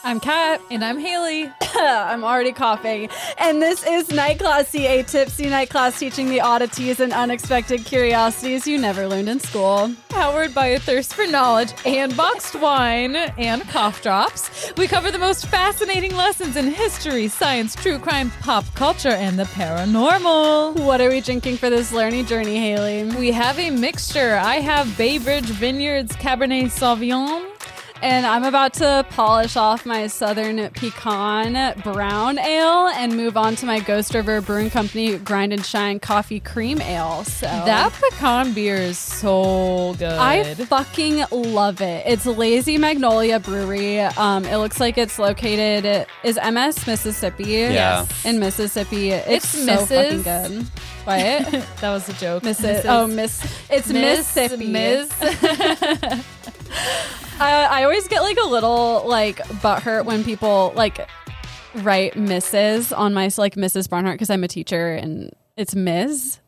I'm Kat. And I'm Haley. I'm already coughing. And this is Night Classy, a tipsy night class teaching the oddities and unexpected curiosities you never learned in school. Powered by a thirst for knowledge and boxed wine and cough drops, we cover the most fascinating lessons in history, science, true crime, pop culture, and the paranormal. What are we drinking for this learning journey, Haley? We have a mixture. I have Bay Bridge Vineyards Cabernet Sauvignon. And I'm about to polish off my Southern Pecan Brown Ale and move on to my Ghost River Brewing Company Grind and Shine Coffee Cream Ale. So that pecan beer is so good. I fucking love it. It's Lazy Magnolia Brewery. It looks like it's located, is MS Mississippi? Yeah. In Mississippi. It's so Mrs. fucking good. What? That was a joke. It's Mississippi. I always get like a little like butthurt when people like write Mrs. on my like Mrs. Barnhart because I'm a teacher and it's Ms.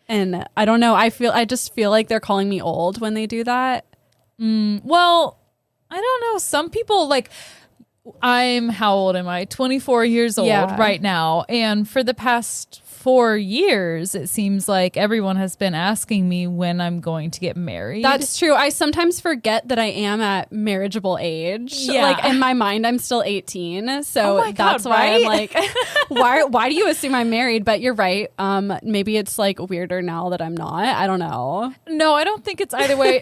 And I don't know. I just feel like they're calling me old when they do that. Well, I don't know. Some people like. How old am I? 24 years old right now. And for the past 4 years, it seems like everyone has been asking me when I'm going to get married. That's true. I sometimes forget that I am at marriageable age. Yeah. Like in my mind, I'm still 18. So God, that's why right? I'm like, why do you assume I'm married? But you're right. Maybe it's like weirder now that I'm not. I don't know. No, I don't think it's either way.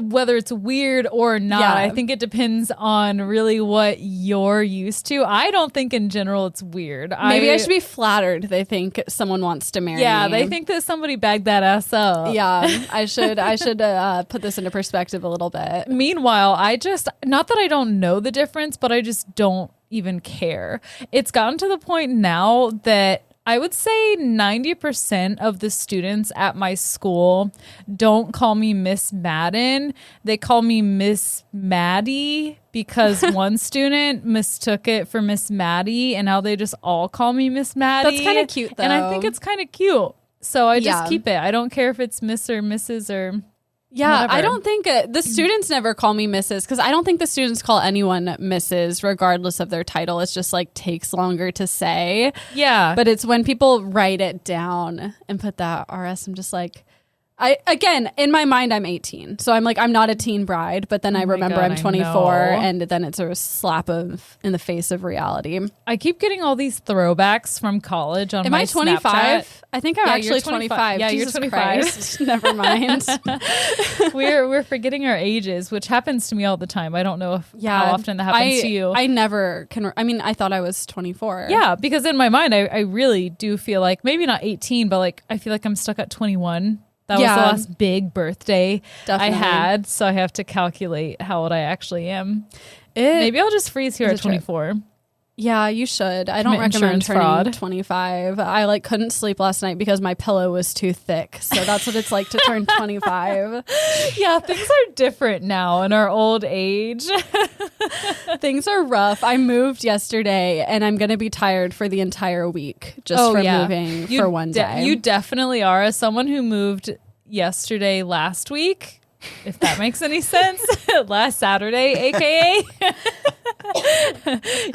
Whether it's weird or not, Yeah. I think it depends on really what you're used to. I don't think in general it's weird. Maybe I should be flattered. They think someone wants to marry me. Yeah, they think that somebody bagged that ass up. Yeah, I should put this into perspective a little bit. Meanwhile, not that I don't know the difference, but I just don't even care. It's gotten to the point now that I would say 90% of the students at my school don't call me Miss Madden. They call me Miss Maddie because one student mistook it for Miss Maddie, and now they just all call me Miss Maddie. That's kind of cute, though. And I think it's kind of cute. So I just keep it. I don't care if it's Miss or Mrs. or whatever. I don't think the students never call me Mrs. because I don't think the students call anyone Mrs. regardless of their title. It's just like takes longer to say. Yeah. But it's when people write it down and put that RS, I'm just like, again, in my mind, I'm 18. So I'm like, I'm not a teen bride, but then I remember God, I'm 24 and then it's a slap in the face of reality. I keep getting all these throwbacks from college on Am my I 25? Snapchat. I think I'm actually 25. Yeah, Jesus you're 25. Christ. Never mind. We're forgetting our ages, which happens to me all the time. I don't know how often that happens to you. I never can. I mean, I thought I was 24. Yeah, because in my mind, I really do feel like maybe not 18, but like I feel like I'm stuck at 21. That was the last big birthday I had, so I have to calculate how old I actually am. Maybe I'll just freeze here at 24. Yeah, you should. I don't recommend turning 25. I couldn't sleep last night because my pillow was too thick. So that's what it's like to turn 25. Yeah, things are different now in our old age. Things are rough. I moved yesterday and I'm going to be tired for the entire week just from moving for one day. You definitely are. As someone who moved yesterday last week, if that makes any sense, last Saturday, aka,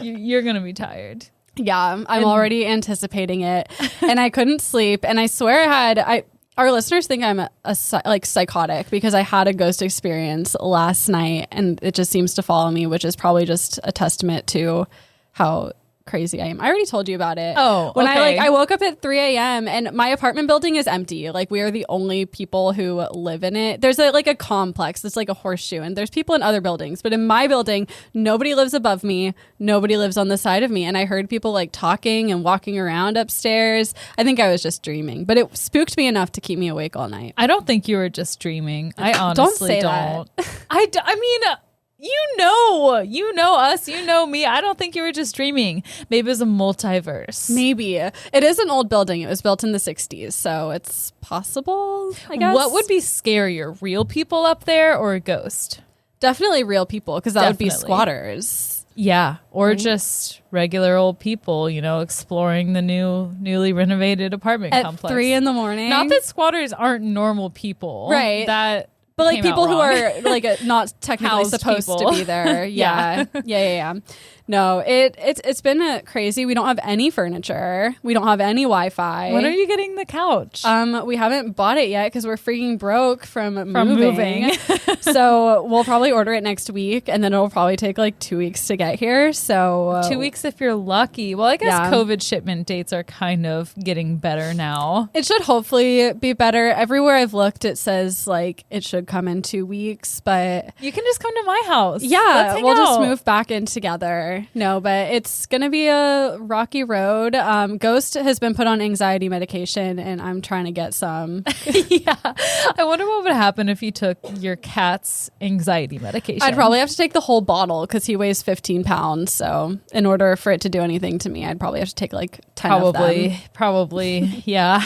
you're going to be tired. Yeah, I'm already anticipating it. And I couldn't sleep. And I swear our listeners think I'm psychotic because I had a ghost experience last night and it just seems to follow me, which is probably just a testament to how crazy I am. I already told you about it. When I woke up at 3 a.m. and my apartment building is empty. Like we are the only people who live in it. There's a complex. It's like a horseshoe and there's people in other buildings. But in my building, nobody lives above me. Nobody lives on the side of me. And I heard people like talking and walking around upstairs. I think I was just dreaming, but it spooked me enough to keep me awake all night. I don't think you were just dreaming. I honestly don't. I mean, you know us, you know me. I don't think you were just dreaming. Maybe it was a multiverse. Maybe. It is an old building. It was built in the 60s, so it's possible, I guess. What would be scarier, real people up there or a ghost? Definitely real people, because that would be squatters. Yeah, or just regular old people, exploring the newly renovated apartment complex. At 3 a.m. Not that squatters aren't normal people. Right. That But like came out people who wrong. are like not technically Housed supposed people. to be there. Yeah. No, it's been crazy. We don't have any furniture. We don't have any Wi-Fi. When are you getting the couch? We haven't bought it yet because we're freaking broke from moving. So we'll probably order it next week, and then it'll probably take like 2 weeks to get here. So 2 weeks if you're lucky. Well, I guess Yeah. COVID shipment dates are kind of getting better now. it should hopefully be better. Everywhere I've looked, it says like it should come in 2 weeks, but You can just come to my house. yeah, Let's hang we'll just out. move back in together. No, but it's gonna be a rocky road. Ghost has been put on anxiety medication, and I'm trying to get some. Yeah. I wonder what would happen if you took your cat's anxiety medication. I'd probably have to take the whole bottle because he weighs 15 pounds. So in order for it to do anything to me, I'd probably have to take like 10 of them. Probably. Yeah.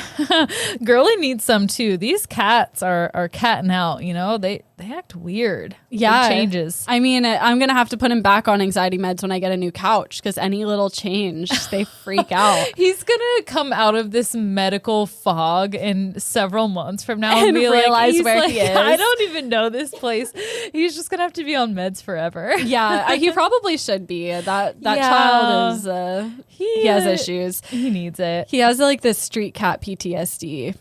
Girly needs some too. These cats are catting out, you know, they act weird. Yeah. Big changes. I mean, I'm going to have to put him back on anxiety meds when I get a new couch because any little change, they freak out. He's gonna come out of this medical fog in several months from now And be realize like, where he is. I don't even know this place. He's just gonna have to be on meds forever. Yeah, he probably should be. That Yeah. child is, he has issues. He needs it. He has like this street cat PTSD.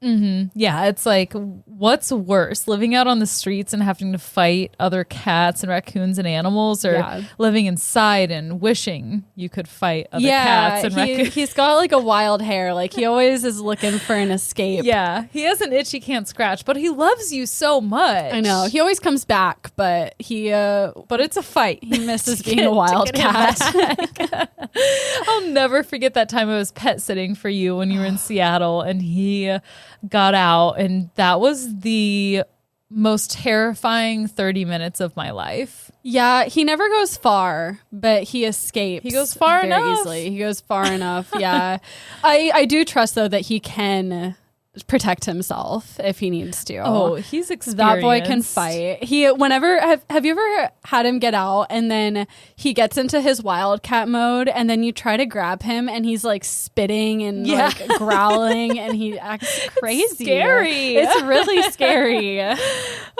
Yeah, it's like, what's worse, living out on the streets and having to fight other cats and raccoons and animals, or Yeah. living inside and wishing you could fight other cats and raccoons? he's got like a wild hair. Like he always is looking for an escape. Yeah, he has an itch he can't scratch, but he loves you so much. I know. He always comes back, but But it's a fight. he misses being a wild cat. I'll never forget that time I was pet sitting for you when you were in Seattle, and he got out, and that was the most terrifying 30 minutes of my life. Yeah, he never goes far, but he escapes. He goes far very enough. easily. He goes far enough. Yeah, I do trust though that he can protect himself if he needs to. Oh, he's experienced. That boy can fight. Have you ever had him get out and then he gets into his wildcat mode and then you try to grab him and he's like spitting and like growling and he acts crazy. Scary. It's really scary.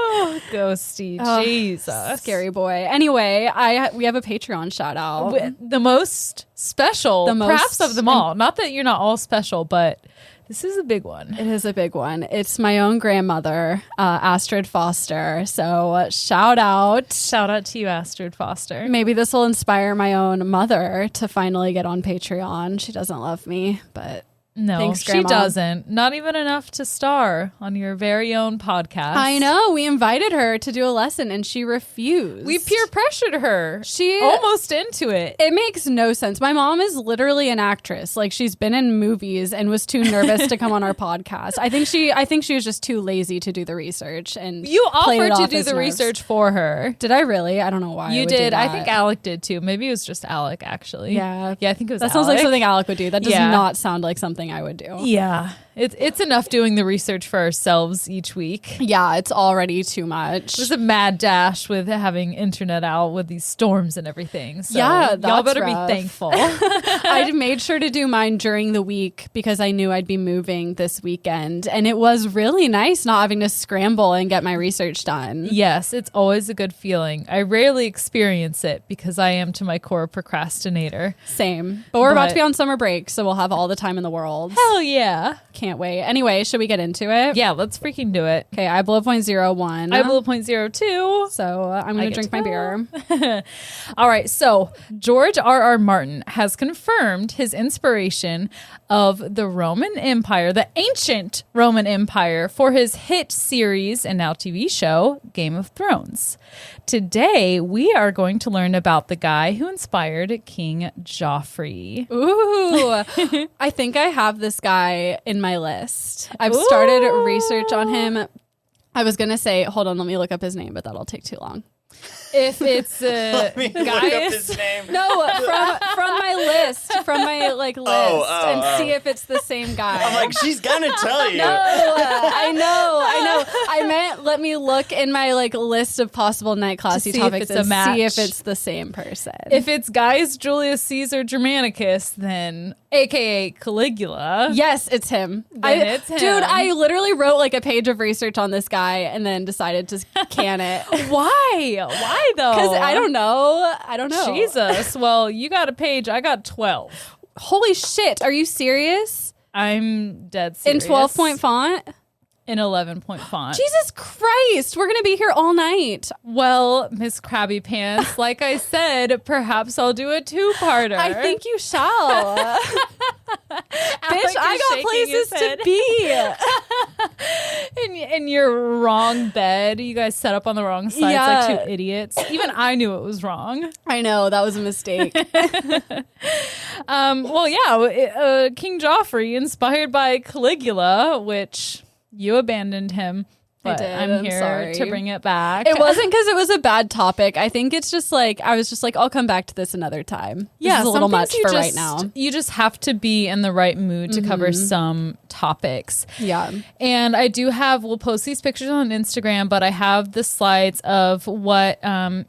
Oh, Ghosty. Jesus. Scary boy. Anyway, we have a Patreon shout out. The most special, perhaps of them all. Not that you're not all special, but this is a big one. It is a big one. It's my own grandmother, Astrid Foster. So shout out. Shout out to you, Astrid Foster. Maybe this will inspire my own mother to finally get on Patreon. She doesn't love me, but No, thanks, she Grandma. doesn't. Not even enough to star on your very own podcast. I know. We invited her to do a lesson and she refused. We peer pressured her. She Almost into it. It makes no sense. My mom is literally an actress. Like she's been in movies and was too nervous to come on our podcast. I think she was just too lazy to do the research and You played it offered to off do as the nerves. research for her. Did I really? I don't know why. You I would do did. I that. think Alec did too. Maybe it was just Alec, actually. Yeah. Yeah, I think it was That sounds like Alec. something Alec would do. That does Yeah. not sound like something I would do. Yeah. It's enough doing the research for ourselves each week. Yeah, it's already too much. It was a mad dash with having internet out with these storms and everything. So Yeah, y'all that's better rough. be thankful. I made sure to do mine during the week because I knew I'd be moving this weekend. And it was really nice not having to scramble and get my research done. Yes, it's always a good feeling. I rarely experience it because I am to my core a procrastinator. Same. But we're about But- to be on summer break, so we'll have all the time in the world. Hell yeah. Can't wait. Anyway, should we get into it? Yeah, let's freaking do it. Okay, I blow 0.01. I blew 0.02. So I'm going to drink my beer. All right, so George R.R. Martin has confirmed his inspiration of the Roman Empire, the ancient Roman Empire, for his hit series and now TV show, Game of Thrones. Today, we are going to learn about the guy who inspired King Joffrey. Ooh, I think I have this guy in my list. I've started research on him. I was going to say, hold on, let me look up his name, but that'll take too long. If it's His name. No, from my list, and see if it's the same guy. I'm like, she's gonna tell you. No, I know. I meant let me look in my list of possible night classy see if topics it's a and match. see if it's the same person. If it's Gaius Julius Caesar Germanicus, then aka Caligula. Yes, it's him. It's him. Dude, I literally wrote like a page of research on this guy and then decided to can it. Why? Why though? Because I don't know. Jesus. Well, you got a page. I got 12. Holy shit. Are you serious? I'm dead serious. In 12-point font? In 11-point font. Jesus Christ. We're going to be here all night. Well, Miss Krabby Pants, like I said, perhaps I'll do a two-parter. I think you shall. Bitch, I got places to be. In your wrong bed. You guys set up on the wrong sides like two idiots. Even I knew it was wrong. I know. That was a mistake. King Joffrey, inspired by Caligula, which you abandoned him. But I'm here to bring it back. It wasn't because it was a bad topic. I think it's just like, I was just like, I'll come back to this another time. This is a little much for right now. You just have to be in the right mood to cover some topics. Yeah. And I do we'll post these pictures on Instagram, but I have the slides of what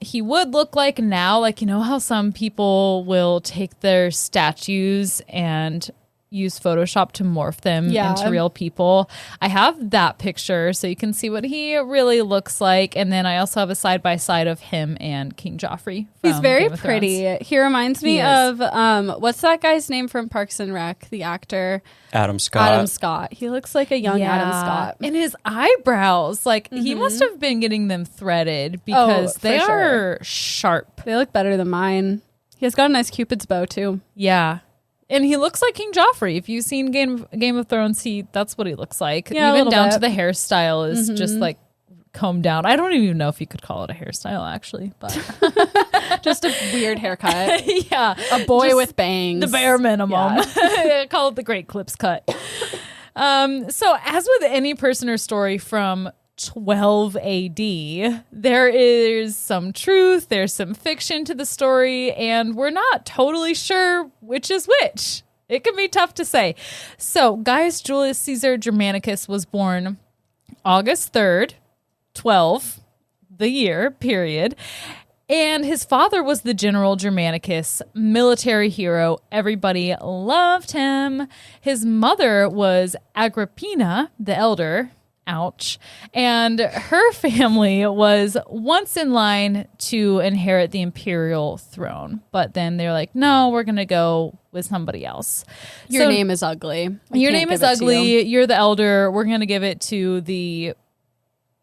he would look like now. Like, you know how some people will take their statues and use Photoshop to morph them into real people. I have that picture so you can see what he really looks like. And then I also have a side-by-side of him and King Joffrey. He's very pretty. He reminds me of, what's that guy's name from Parks and Rec, the actor? Adam Scott. He looks like a young Adam Scott. And his eyebrows, like he must have been getting them threaded because they are sharp. They look better than mine. He has got a nice Cupid's bow too. Yeah. And he looks like King Joffrey. If you've seen Game of Thrones, that's what he looks like. Yeah, even down to the hairstyle is just like combed down. I don't even know if you could call it a hairstyle, actually, but just a weird haircut. Yeah, a boy with bangs, the bare minimum. Yeah. Call it the Great Clips cut. So, as with any person or story from 12 AD, there is some truth, there's some fiction to the story, and we're not totally sure which is which. It can be tough to say. So Gaius Julius Caesar Germanicus was born August 3rd, 12, the year, period. And his father was the General Germanicus, military hero. Everybody loved him. His mother was Agrippina, the elder. Ouch. And her family was once in line to inherit the imperial throne. But then they're like, no, we're going to go with somebody else. Your name is ugly. Your name is ugly. You're the elder. We're going to give it to the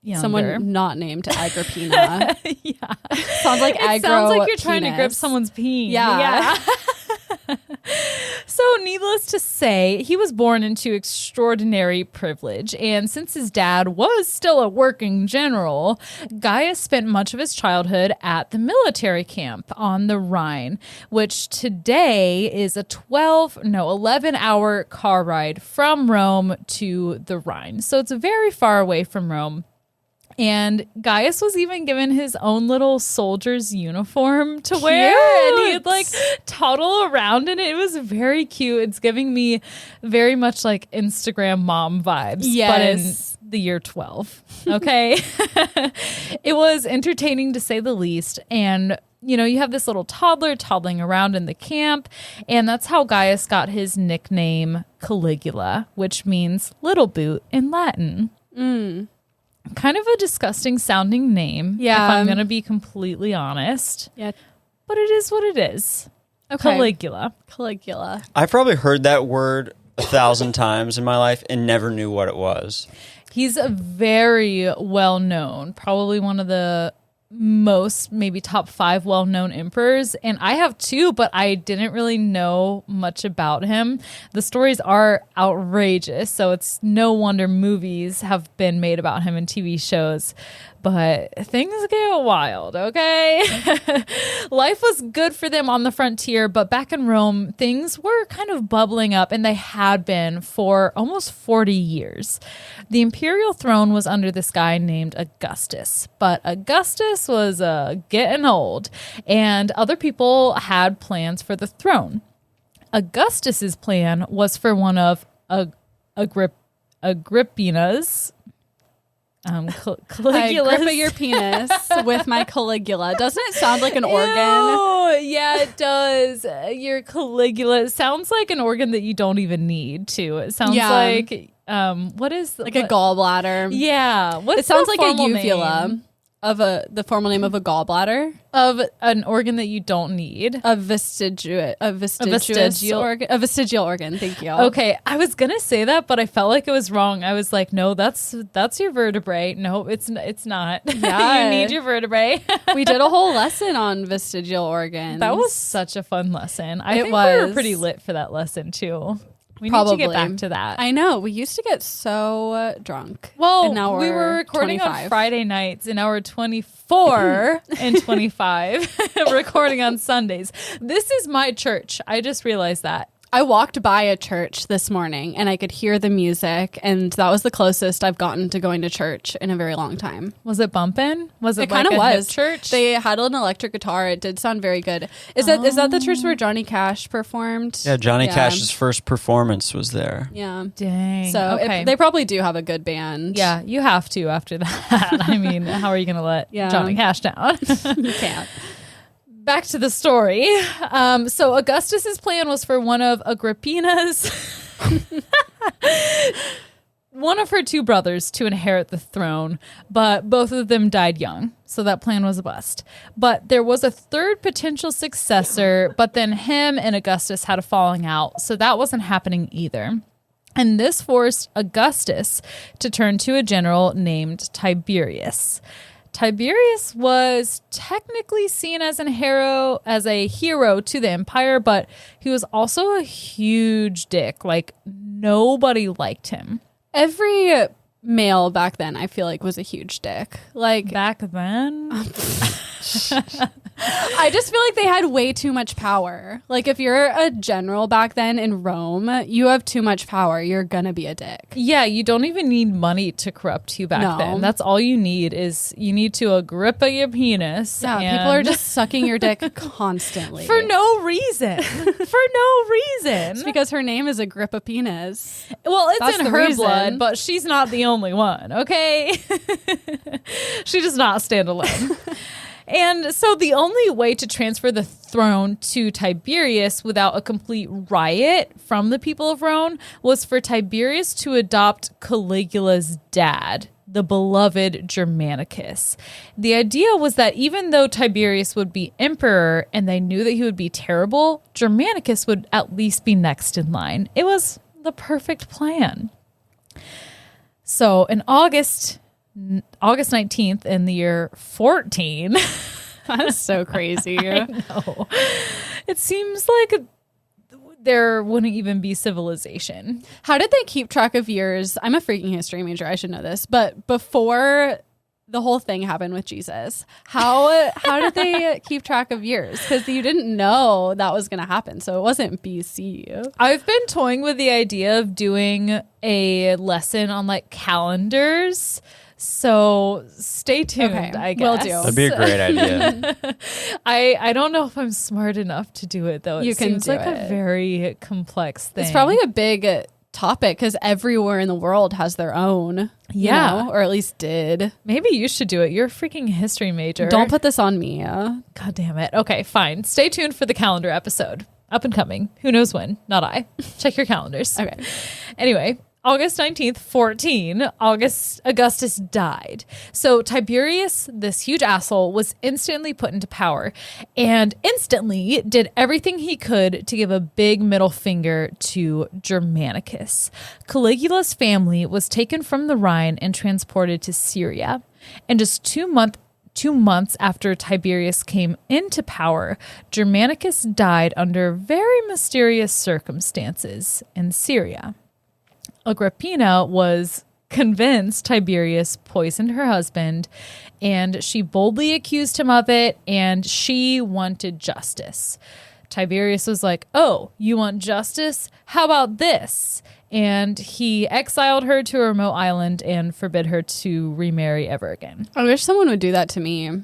younger. Someone not named Agrippina. Yeah. Sounds like it sounds like you're trying to grip someone's peen. Yeah. So needless to say, he was born into extraordinary privilege. And since his dad was still a working general, Gaius spent much of his childhood at the military camp on the Rhine, which today is a 11-hour car ride from Rome to the Rhine. So it's very far away from Rome. And Gaius was even given his own little soldier's uniform to wear. And he'd like toddle around in it. It was very cute. It's giving me very much like Instagram mom vibes. Yes. But in the year 12. Okay. It was entertaining to say the least. And you know, you have this little toddler toddling around in the camp. And that's how Gaius got his nickname Caligula, which means little boot in Latin. Kind of a disgusting sounding name, if I'm going to be completely honest. Yeah. But it is what it is. Okay. Caligula. I've probably heard that word 1,000 times in my life and never knew what it was. He's a very well known, probably one of the most, maybe top 5 well-known emperors. And I have 2, but I didn't really know much about him. The stories are outrageous, so it's no wonder movies have been made about him and TV shows. But things get wild, okay? Life was good for them on the frontier, but back in Rome, things were kind of bubbling up, and they had been for almost 40 years. The imperial throne was under this guy named Augustus, but Augustus was getting old, and other people had plans for the throne. Augustus's plan was for one of Agrippina's Caligula. I grip at your penis with my Caligula. Doesn't it sound like an organ? Ew, yeah, it does. Your Caligula. It sounds like an organ that you don't even need to. It sounds like what is like a gallbladder? Yeah, what's it sounds the like a formal uvula name? Of the formal name of a gallbladder Of an organ that you don't need. a vestigial organ. Thank you. Okay, I was gonna say that, but I felt like it was wrong. I was like, no, that's your vertebrae. No, it's not. Yeah. You need your vertebrae. We did a whole lesson on vestigial organs. That was such a fun lesson. I think we were pretty lit for that lesson too. We need to get back to that. I know. We used to get so drunk. Well, and now we were recording 25. on Friday nights, and now we're 24 and 25, recording on Sundays. This is my church. I just realized that. I walked by a church this morning and I could hear the music, and that was the closest I've gotten to going to church in a very long time. Was it bumping? Was it It kind of like a was. hip church? They had an electric guitar. It did sound very good. Is that the church where Johnny Cash performed? Yeah, Johnny Cash's first performance was there. Yeah. Dang. So okay. they probably do have a good band. Yeah, you have to after that. I mean, how are you going to let Johnny Cash down? You can't. Back to the story. So Augustus's plan was for one of Agrippina's, one of her two brothers to inherit the throne, but both of them died young. So that plan was a bust. But there was a third potential successor, but then him and Augustus had a falling out. So that wasn't happening either. And this forced Augustus to turn to a general named Tiberius. Tiberius was technically seen as a hero to the empire, but he was also a huge dick. Like, nobody liked him. Every male back then, I feel like, was a huge dick. Like, Back then? I just feel like they had way too much power. Like, if you're a general back then in Rome, you have too much power. You're gonna be a dick. Yeah, you don't even need money to corrupt you back then. That's all you need is you need to Agrippa your penis. Yeah, people are just sucking your dick constantly. For no reason. For no reason. It's because her name is Agrippa Penis. Well, it's That's in the her reason. blood, but she's not the only one, okay? She does not stand alone. And so the only way to transfer the throne to Tiberius without a complete riot from the people of Rome was for Tiberius to adopt Caligula's dad, the beloved Germanicus. The idea was that even though Tiberius would be emperor and they knew that he would be terrible, Germanicus would at least be next in line. It was the perfect plan. So in August 19th in the year 14. That's so crazy. I know. It seems like there wouldn't even be civilization. How did they keep track of years? I'm a freaking history major. I should know this. But before the whole thing happened with Jesus, how did they keep track of years? Because you didn't know that was going to happen. So it wasn't BC. I've been toying with the idea of doing a lesson on like calendars. So stay tuned, Okay, I guess. will do. That'd be a great idea. I don't know if I'm smart enough to do it, though. It You can seems do like a it. very complex thing. It's probably a big topic because everywhere in the world has their own. Yeah. You know, or at least did. Maybe you should do it. You're a freaking history major. Don't put this on me. God damn it. Okay, fine. Stay tuned for the calendar episode. Up and coming. Who knows when? Not I. Check your calendars. Okay. Anyway, August 19th, 14, Augustus died. So Tiberius, this huge asshole, was instantly put into power and instantly did everything he could to give a big middle finger to Germanicus. Caligula's family was taken from the Rhine and transported to Syria. And just 2 months after Tiberius came into power, Germanicus died under very mysterious circumstances in Syria. Agrippina was convinced Tiberius poisoned her husband, and she boldly accused him of it, and she wanted justice. Tiberius was like, "Oh, you want justice? How about this?" And he exiled her to a remote island and forbid her to remarry ever again. I wish someone would do that to me.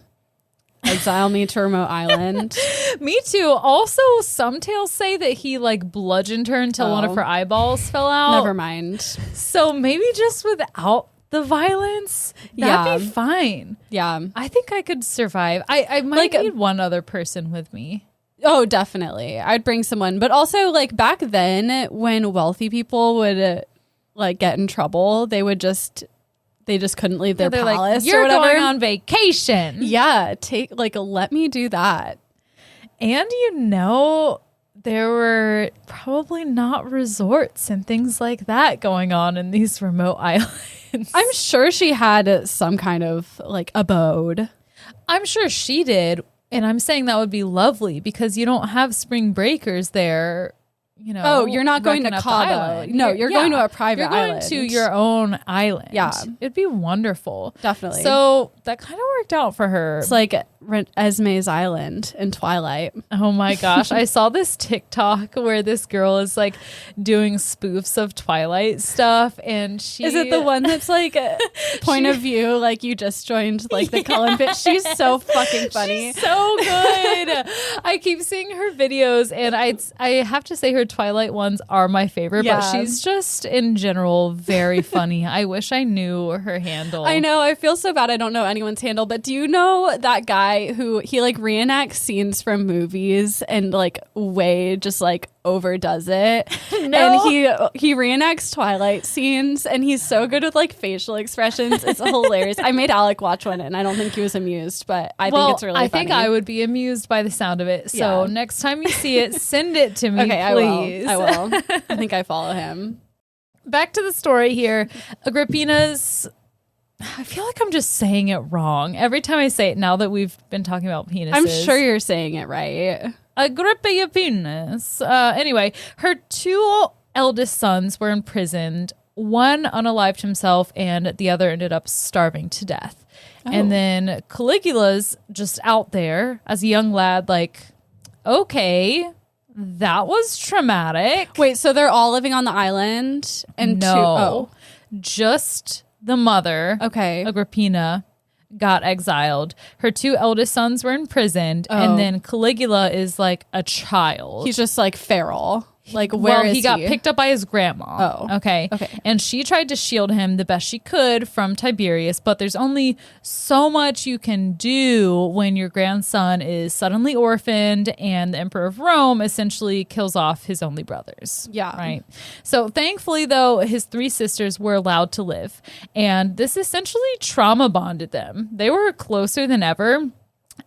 Exile me to a remote island. Me too. Also, some tales say that he like bludgeoned her until one of her eyeballs fell out. Never mind. So maybe just without the violence, that'd be fine. Yeah. I think I could survive. I might need one other person with me. Oh, definitely. I'd bring someone. But also, like, back then, when wealthy people would, like, get in trouble, they just couldn't leave their palace like, you're or whatever. going on vacation. Yeah. Let me do that. And, there were probably not resorts and things like that going on in these remote islands. I'm sure she had some kind of, like, abode. I'm sure she did. And I'm saying that would be lovely because you don't have spring breakers there, Oh, you're not going to Cabo. No, you're going to a private island. You're going to your own island. Yeah. It'd be wonderful. Definitely. So that kind of worked out for her. It's like Esme's Island in Twilight. Oh my gosh. I saw this TikTok where this girl is like doing spoofs of Twilight stuff. And she. Is it the one that's like point of view, like you just joined like the Cullen bit? She's so fucking funny. She's so good. I keep seeing her videos and I have to say her Twilight ones are my favorite, but she's just in general very funny. I wish I knew her handle. I know. I feel so bad I don't know anyone's handle, but do you know that guy who he like reenacts scenes from movies and like way just like overdoes it? No. And he reenacts Twilight scenes and he's so good with like facial expressions. It's hilarious. I made Alec watch one and I don't think he was amused, but I think it's really funny. I think I would be amused by the sound of it. So next time you see it, send it to me, okay, please. I will. I think I follow him. Back to the story here. Agrippina's, I feel like I'm just saying it wrong every time I say it now that we've been talking about penises. I'm sure you're saying it right. Agrippa penis. Anyway, her two eldest sons were imprisoned. One unalived himself and the other ended up starving to death. Oh. And then Caligula's just out there as a young lad, like, okay, that was traumatic. Wait, so they're all living on the island? And just the mother, Agrippina, got exiled. Her two eldest sons were imprisoned, and then Caligula is like a child. He's just like feral. Like, where is he? Got picked up by his grandma. Oh. Okay. And she tried to shield him the best she could from Tiberius, but there's only so much you can do when your grandson is suddenly orphaned and the Emperor of Rome essentially kills off his only brothers. Yeah. Right. So thankfully, though, his three sisters were allowed to live, and this essentially trauma bonded them. They were closer than ever.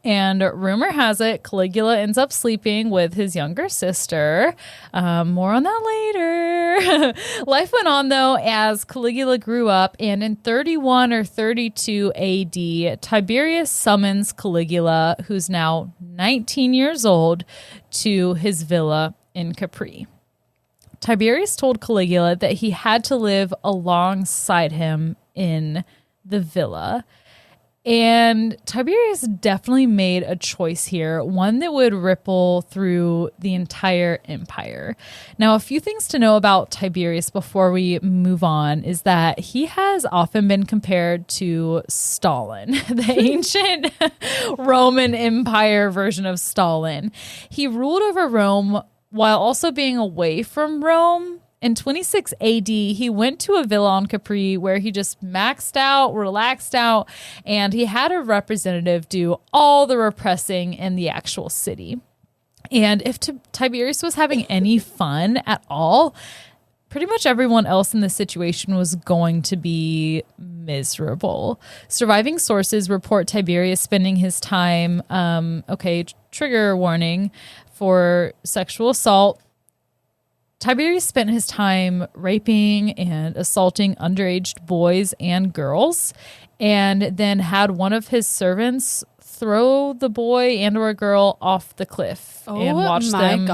And rumor has it, Caligula ends up sleeping with his younger sister. More on that later. Life went on, though, as Caligula grew up. And in 31 or 32 AD, Tiberius summons Caligula, who's now 19 years old, to his villa in Capri. Tiberius told Caligula that he had to live alongside him in the villa. And Tiberius definitely made a choice here, one that would ripple through the entire empire. Now, a few things to know about Tiberius before we move on is that he has often been compared to Stalin, the ancient Roman Empire version of Stalin. He ruled over Rome while also being away from Rome. In 26 AD, he went to a villa on Capri where he just maxed out, relaxed out, and he had a representative do all the repressing in the actual city. And if Tiberius was having any fun at all, pretty much everyone else in the situation was going to be miserable. Surviving sources report Tiberius spending his time, trigger warning for sexual assault. Tiberius spent his time raping and assaulting underage boys and girls, and then had one of his servants throw the boy and or girl off the cliff and watch them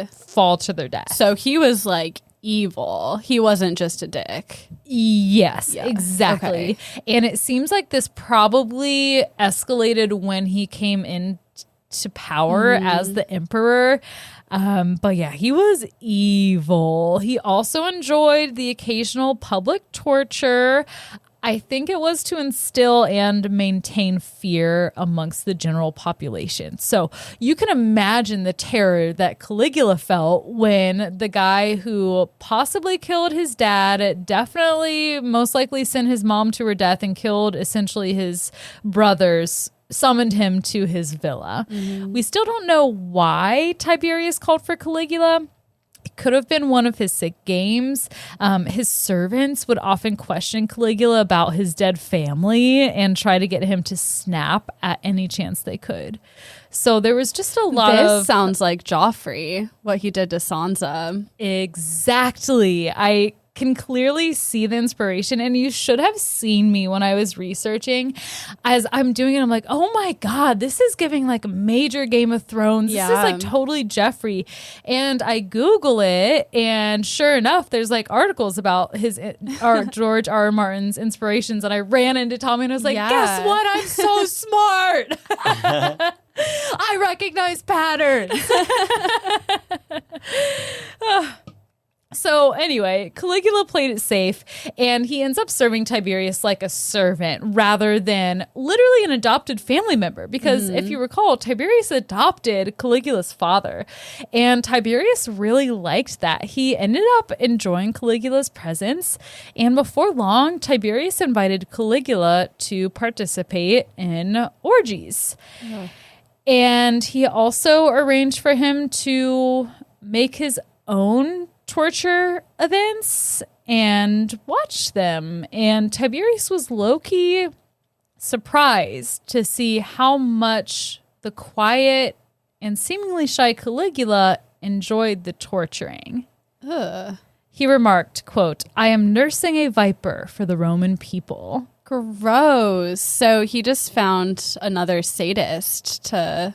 fall to their death. So he was like evil. He wasn't just a dick. Yes, exactly. Okay. And it seems like this probably escalated when he came into power as the emperor. But yeah, he was evil. He also enjoyed the occasional public torture. I think it was to instill and maintain fear amongst the general population. So you can imagine the terror that Caligula felt when the guy who possibly killed his dad, definitely most likely sent his mom to her death and killed essentially his brothers, summoned him to his villa. We still don't know why Tiberius called for Caligula. It could have been one of his sick games. His servants would often question Caligula about his dead family and try to get him to snap at any chance they could. So there was just a lot This sounds like Joffrey, what he did to Sansa. Exactly. I can clearly see the inspiration, and you should have seen me when I was researching. As I'm doing it, I'm like, oh my God, this is giving like major Game of Thrones. Yeah. This is like totally Joffrey. And I Google it, and sure enough, there's like articles about George R. R. Martin's inspirations. And I ran into Tommy and I was like, guess what? I'm so smart. I recognize patterns. So anyway, Caligula played it safe, and he ends up serving Tiberius like a servant rather than literally an adopted family member. Because if you recall, Tiberius adopted Caligula's father, and Tiberius really liked that. He ended up enjoying Caligula's presence, and before long, Tiberius invited Caligula to participate in orgies. And he also arranged for him to make his own torture events and watch them. And Tiberius was low-key surprised to see how much the quiet and seemingly shy Caligula enjoyed the torturing. He remarked, quote, "I am nursing a viper for the Roman people." Gross. So he just found another sadist to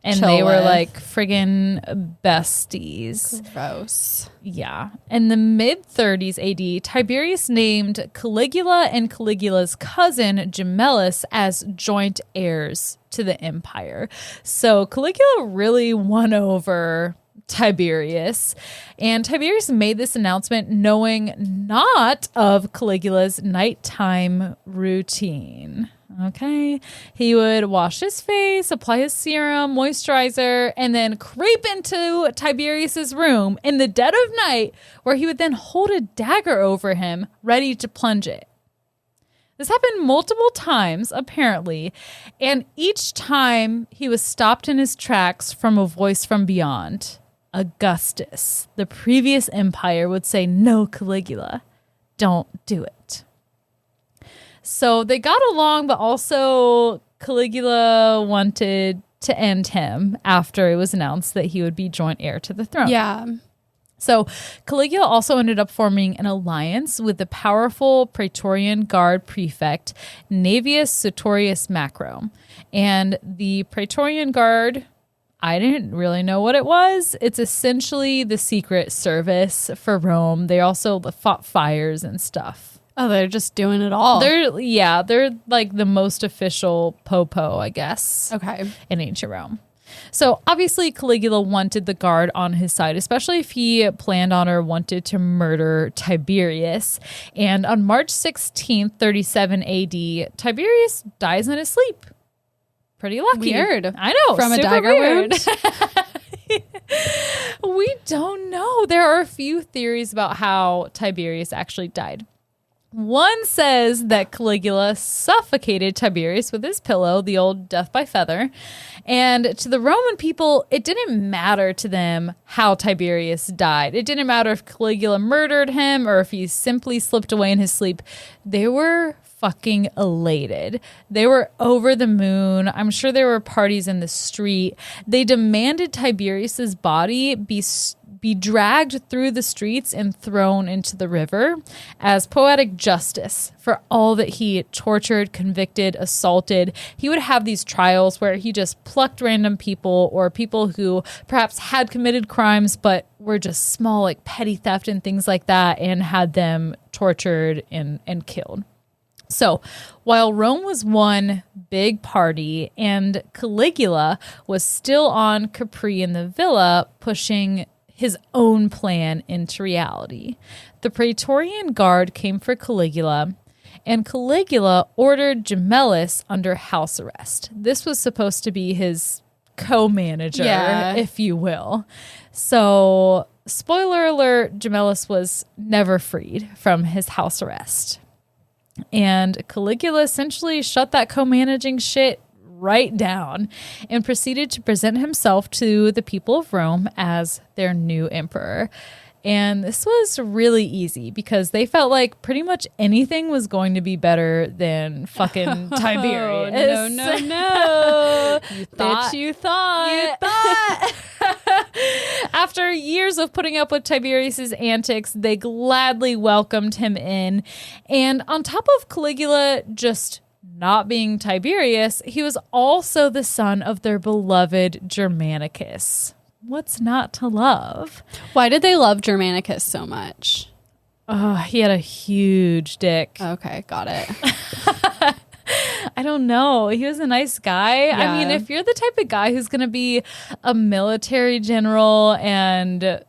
And chill they were with. like friggin' besties. Gross. Yeah. In the mid-30s AD, Tiberius named Caligula and Caligula's cousin Gemellus as joint heirs to the empire. So Caligula really won over Tiberius. And Tiberius made this announcement knowing not of Caligula's nighttime routine. Okay. He would wash his face, apply his serum, moisturizer, and then creep into Tiberius's room in the dead of night, where he would then hold a dagger over him, ready to plunge it. This happened multiple times, apparently, and each time he was stopped in his tracks from a voice from beyond. Augustus, the previous empire, would say, "No, Caligula, don't do it." So they got along, but also Caligula wanted to end him after it was announced that he would be joint heir to the throne. Yeah. So Caligula also ended up forming an alliance with the powerful Praetorian Guard prefect Naevius Sutorius Macro. And the Praetorian Guard, I didn't really know what it was. It's essentially the secret service for Rome. They also fought fires and stuff. Oh, they're just doing it all. They're like the most official popo, I guess, okay. in ancient Rome. So obviously Caligula wanted the guard on his side, especially if he planned on or wanted to murder Tiberius. And on March 16th, 37 AD, Tiberius dies in his sleep. Pretty lucky. Weird. I know. From a super dagger weird. wound? We don't know. There are a few theories about how Tiberius actually died. One says that Caligula suffocated Tiberius with his pillow, the old death by feather. And to the Roman people, it didn't matter to them how Tiberius died. It didn't matter if Caligula murdered him or if he simply slipped away in his sleep. They were fucking elated. They were over the moon. I'm sure there were parties in the street. They demanded Tiberius's body be dragged through the streets and thrown into the river as poetic justice for all that he tortured, convicted, assaulted. He would have these trials where he just plucked random people or people who perhaps had committed crimes but were just small, like petty theft and things like that, and had them tortured and killed. So while Rome was one big party and Caligula was still on Capri in the villa pushing his own plan into reality, the Praetorian Guard came for Caligula. And Caligula ordered Gemellus under house arrest. This was supposed to be his co-manager, if you will. So, spoiler alert, Gemellus was never freed from his house arrest. And Caligula essentially shut that co-managing shit right down and proceeded to present himself to the people of Rome as their new emperor. And this was really easy because they felt like pretty much anything was going to be better than fucking Tiberius. No. You thought. After years of putting up with Tiberius's antics, they gladly welcomed him in. And on top of Caligula just not being Tiberius, he was also the son of their beloved Germanicus. What's not to love? Why did they love Germanicus so much? Oh, he had a huge dick. Okay, got it. I don't know. He was a nice guy. Yeah. I mean, if you're the type of guy who's going to be a military general and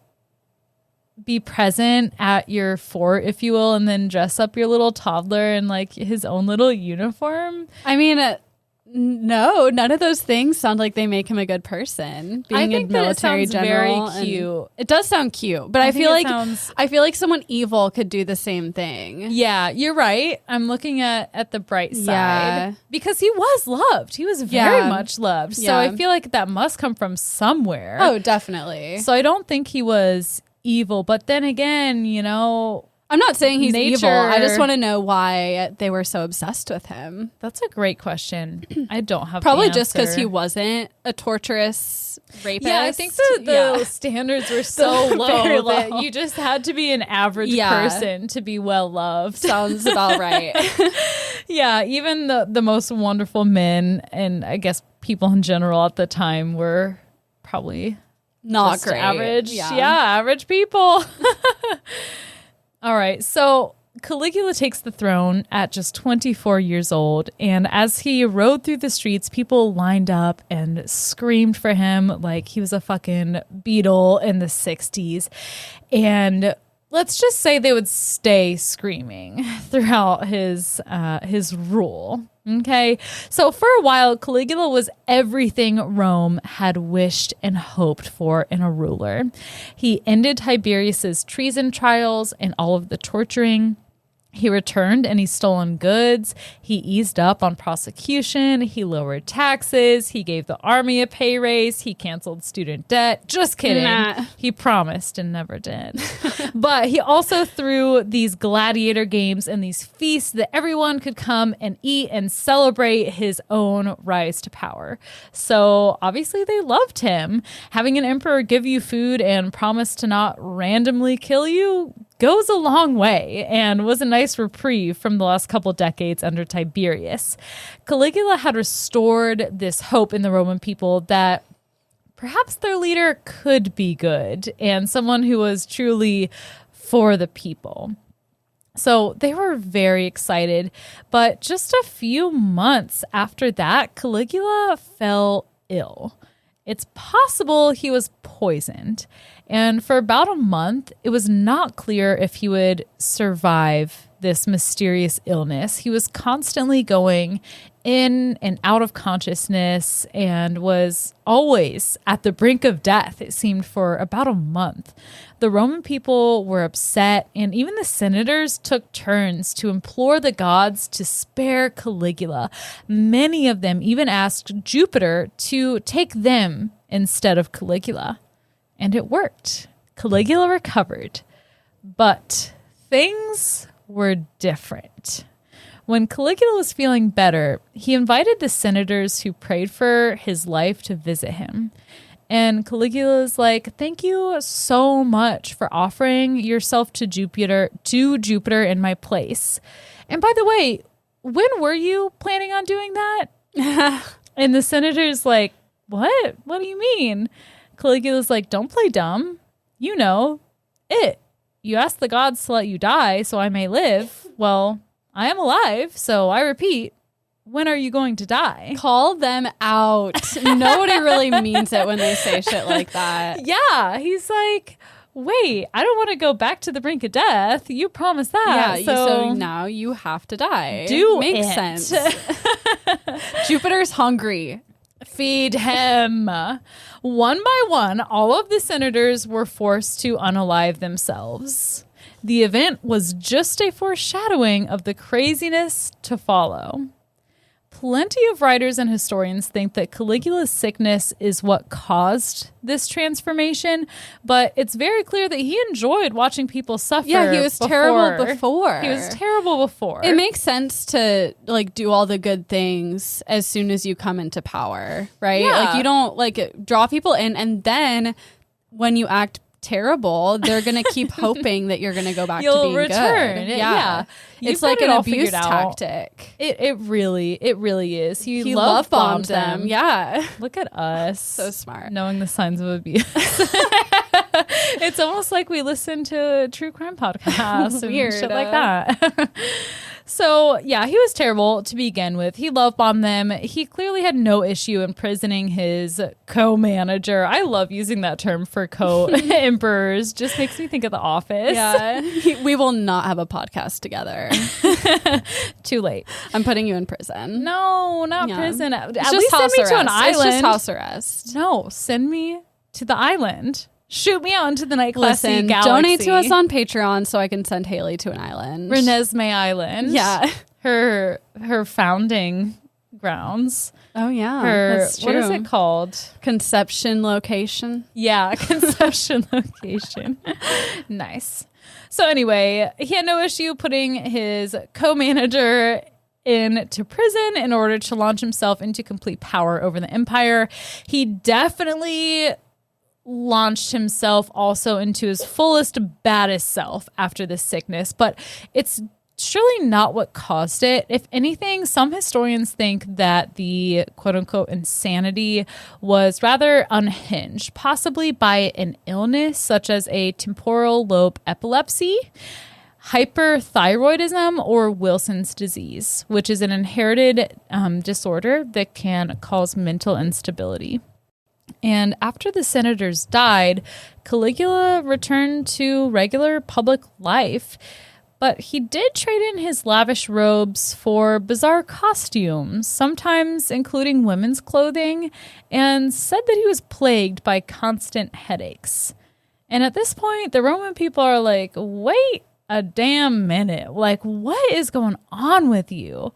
be present at your fort, if you will, and then dress up your little toddler in like his own little uniform. I mean, no, none of those things sound like they make him a good person. Being a military general, very cute. It does sound cute, but I feel like someone evil could do the same thing. Yeah, you're right. I'm looking at the bright side because he was loved. He was very much loved. So I feel like that must come from somewhere. Oh, definitely. So I don't think he was evil, but then again, you know, I'm not saying he's evil. I just want to know why they were so obsessed with him. That's a great question. I don't have probably the just because answer. he wasn't a torturous rapist. Yeah, I think the standards were so low that you just had to be an average person to be well loved. Sounds about right. Yeah, even the most wonderful men and I guess people in general at the time were probably not just great. Average. Yeah, average people. All right, so Caligula takes the throne at just 24 years old, and as he rode through the streets, people lined up and screamed for him like he was a fucking Beatle in the 60s. And let's just say they would stay screaming throughout his rule. Okay, so for a while, Caligula was everything Rome had wished and hoped for in a ruler. He ended Tiberius's treason trials and all of the torturing. He returned any stolen goods. He eased up on prosecution. He lowered taxes. He gave the army a pay raise. He canceled student debt. Just kidding. Nah. He promised and never did. But he also threw these gladiator games and these feasts that everyone could come and eat and celebrate his own rise to power. So obviously they loved him. Having an emperor give you food and promise to not randomly kill you goes a long way and was a nice reprieve from the last couple decades under Tiberius. Caligula had restored this hope in the Roman people that perhaps their leader could be good and someone who was truly for the people. So they were very excited, but just a few months after that, Caligula fell ill. It's possible he was poisoned. And for about a month, it was not clear if he would survive this mysterious illness. He was constantly going in and out of consciousness and was always at the brink of death, it seemed, for about a month. The Roman people were upset, and even the senators took turns to implore the gods to spare Caligula. Many of them even asked Jupiter to take them instead of Caligula. And it worked. Caligula recovered. But things were different. When Caligula was feeling better, he invited the senators who prayed for his life to visit him. And Caligula was like, "Thank you so much for offering yourself to Jupiter in my place. And by the way, when were you planning on doing that?" And the senators like, "What? What do you mean?" Caligula's like, "Don't play dumb. You know it. You asked the gods to let you die so I may live. Well, I am alive, so I repeat, when are you going to die?" Call them out. Nobody really means it when they say shit like that. Yeah, he's like, wait, I don't want to go back to the brink of death. You promised that. Yeah, so now you have to die. Makes sense. Jupiter's hungry. Feed him. One by one, all of the senators were forced to unalive themselves. The event was just a foreshadowing of the craziness to follow. Plenty of writers and historians think that Caligula's sickness is what caused this transformation, but it's very clear that he enjoyed watching people suffer. Yeah, he was terrible before. He was terrible before. It makes sense to like do all the good things as soon as you come into power, right? Yeah. Like you don't like draw people in, and then when you act terrible, they're gonna keep hoping that you're gonna go back to being return. good. Yeah. It's like an abuse tactic. It really is. He love bombed them. Yeah. Look at us. So smart. Knowing the signs of abuse. It's almost like we listen to true crime podcasts and Weird. shit like that. So, yeah, he was terrible to begin with. He love bombed them. He clearly had no issue imprisoning his co-manager. I love using that term for co-emperors. Just makes me think of The Office. Yeah. We will not have a podcast together. Too late. I'm putting you in prison. No, not prison. At It's least send me to an island. It's just house arrest. No, send me to the island. Shoot me out into the night classy galaxy. Donate to us on Patreon so I can send Haley to an island. Renesmee Island. Yeah. Her founding grounds. Oh, yeah. That's true. What is it called? Conception location. Yeah, conception location. Nice. So anyway, he had no issue putting his co-manager into prison in order to launch himself into complete power over the empire. He definitely launched himself also into his fullest, baddest self after this sickness, but it's surely not what caused it. If anything, some historians think that the quote-unquote insanity was rather unhinged, possibly by an illness such as a temporal lobe epilepsy, hyperthyroidism, or Wilson's disease, which is an inherited disorder that can cause mental instability. And after the senators died, Caligula returned to regular public life, but he did trade in his lavish robes for bizarre costumes, sometimes including women's clothing, and said that he was plagued by constant headaches. And at this point, the Roman people are like, wait a damn minute. Like, what is going on with you?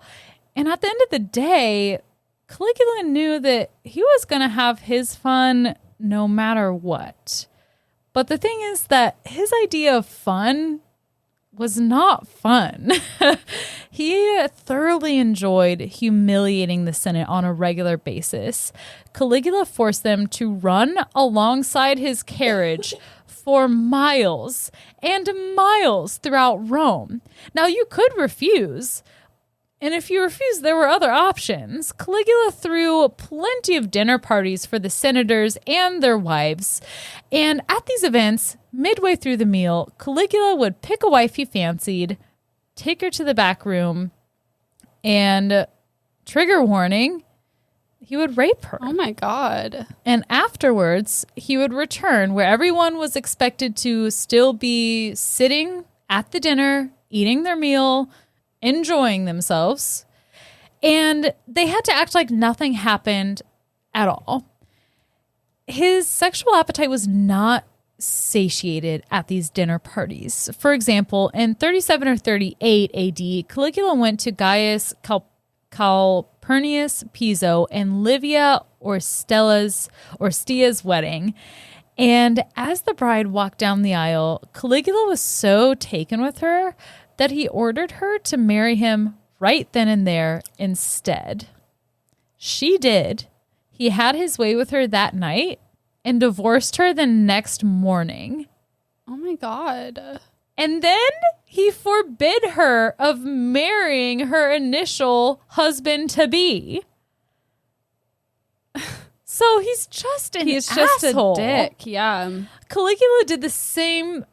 And at the end of the day, Caligula knew that he was going to have his fun no matter what. But the thing is that his idea of fun was not fun. He thoroughly enjoyed humiliating the Senate on a regular basis. Caligula forced them to run alongside his carriage for miles and miles throughout Rome. Now, you could refuse. And if you refused, there were other options. Caligula threw plenty of dinner parties for the senators and their wives. And at these events, midway through the meal, Caligula would pick a wife he fancied, take her to the back room, and trigger warning, he would rape her. Oh my God. And afterwards, he would return where everyone was expected to still be sitting at the dinner, eating their meal, enjoying themselves, and they had to act like nothing happened at all. His sexual appetite was not satiated at these dinner parties. For example, in 37 or 38 AD, Caligula went to Gaius Calpurnius Piso and Livia Orestia's wedding. And as the bride walked down the aisle, Caligula was so taken with her that he ordered her to marry him right then and there instead. She did. He had his way with her that night and divorced her the next morning. Oh my God. And then he forbid her of marrying her initial husband-to-be. So he's just an asshole. A dick. Yeah. Caligula did the same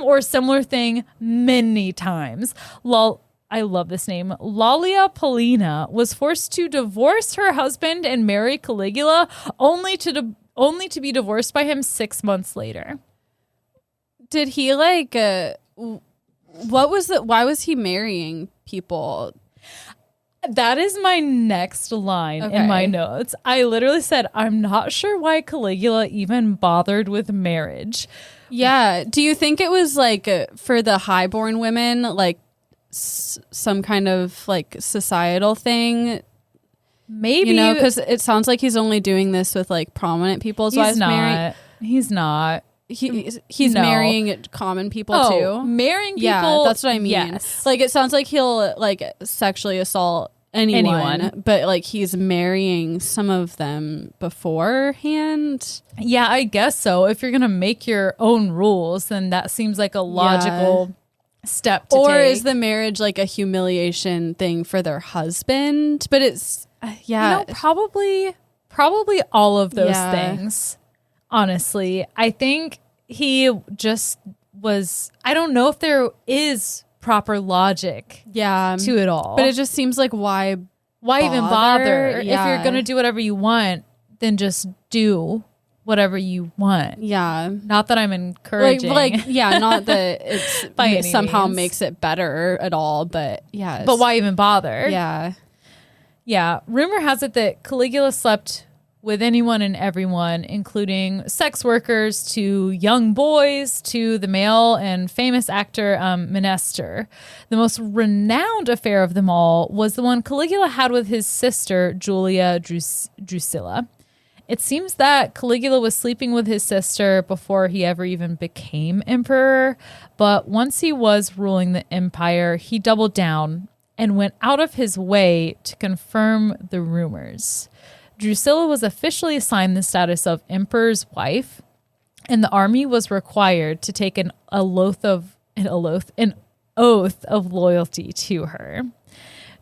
or similar thing many times. I love this name. Lalia Paulina was forced to divorce her husband and marry Caligula, only to be divorced by him 6 months later. Did he like what was the why was he marrying people? That is my next line in my notes. I literally said, I'm not sure why Caligula even bothered with marriage. Yeah. Do you think it was like for the highborn women, like some kind of like societal thing? Maybe. You know, because it sounds like he's only doing this with like prominent people's wives. He's not. He's No. marrying common people too. Marrying people. Yeah, that's what I mean. Yes. Like it sounds like he'll like sexually assault anyone, but like he's marrying some of them beforehand. Yeah, I guess so. If you're going to make your own rules, then that seems like a logical step to Or take. is the marriage like a humiliation thing for their husband? But it's, yeah. You know, probably all of those things. Honestly, I think he just was, I don't know if there is proper logic to it all. But it just seems like why even bother? Yeah. If you're going to do whatever you want, then just do whatever you want. Yeah. Not that I'm encouraging. Not that it's By any somehow means. makes it better at all, but yeah. But why even bother? Yeah. Yeah. Rumor has it that Caligula slept with anyone and everyone, including sex workers to young boys to the male and famous actor Menester. The most renowned affair of them all was the one Caligula had with his sister, Julia Drusilla. It seems that Caligula was sleeping with his sister before he ever even became emperor, but once he was ruling the empire, he doubled down and went out of his way to confirm the rumors. Drusilla was officially assigned the status of emperor's wife, and the army was required to take an oath of loyalty to her.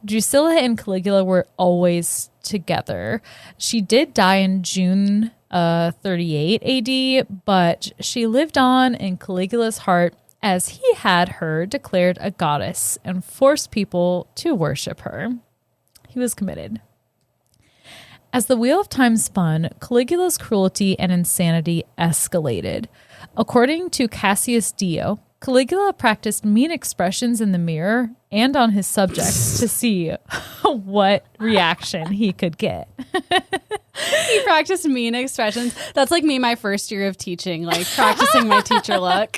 Drusilla and Caligula were always together. She did die in June 38 AD, but she lived on in Caligula's heart as he had her declared a goddess and forced people to worship her. He was committed. As the wheel of time spun, Caligula's cruelty and insanity escalated. According to Cassius Dio, Caligula practiced mean expressions in the mirror and on his subjects to see what reaction he could get. He practiced mean expressions. That's like me my first year of teaching, like practicing my teacher look.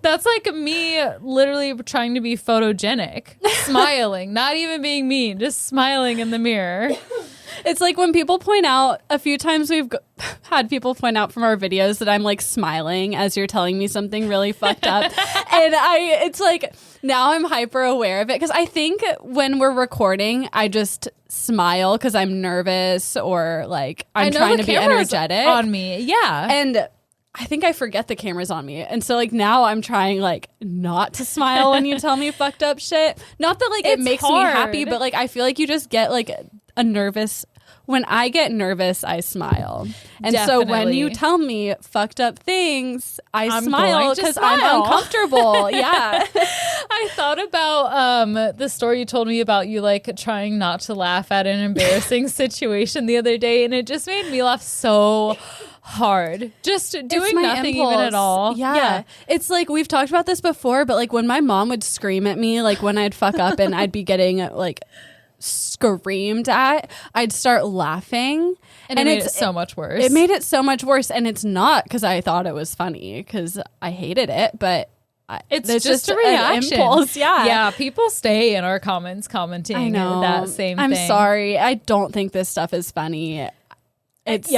That's like me literally trying to be photogenic, smiling, not even being mean, just smiling in the mirror. It's like when people point out, a few times we've had people point out from our videos that I'm like smiling as you're telling me something really fucked up. And it's like, now I'm hyper aware of it. Because I think when we're recording, I just smile because I'm nervous or like I'm trying to be energetic. On me, yeah. And I think I forget the camera's on me. And so like now I'm trying like not to smile when you tell me fucked up shit. Not that like it makes me happy, but like I feel like you just get like a nervous. When I get nervous, I smile. And so when you tell me fucked up things, I'm smile because I'm uncomfortable. Yeah. I thought about the story you told me about you like trying not to laugh at an embarrassing situation the other day, and it just made me laugh so hard. Just doing nothing even at all. Yeah. It's like we've talked about this before, but like when my mom would scream at me, like when I'd fuck up and I'd be getting like screamed at, I'd start laughing, and it made it so much worse. It made it so much worse, and it's not because I thought it was funny, because I hated it, but it's just a reaction. Impulse. Yeah. People stay in our comments commenting that same thing. I'm sorry. I don't think this stuff is funny. It's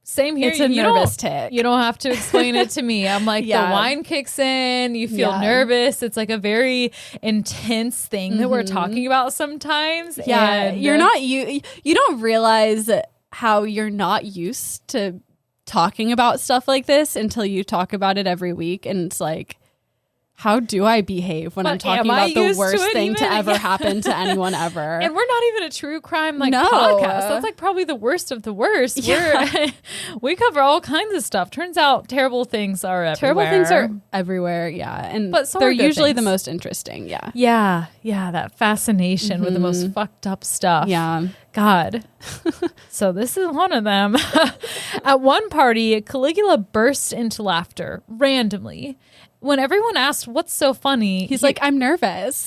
same here. It's a nervous tick. You don't have to explain it to me. I'm like, the wine kicks in, you feel nervous. It's like a very intense thing that we're talking about sometimes. Yeah. And you're not, you don't realize how you're not used to talking about stuff like this until you talk about it every week. And it's like, how do I behave when I'm But am talking I about the used to worst it thing to even? ever happen to anyone ever? And we're not even a true crime No. podcast. That's like probably the worst of the worst. Yeah. We cover all kinds of stuff. Turns out terrible things are everywhere. Terrible things are everywhere, yeah. And But so they're are good usually the things. most interesting, yeah. Yeah, that fascination with the most fucked up stuff. Yeah. God. So this is one of them. At one party, Caligula burst into laughter randomly. When everyone asked what's so funny, He's like, I'm nervous.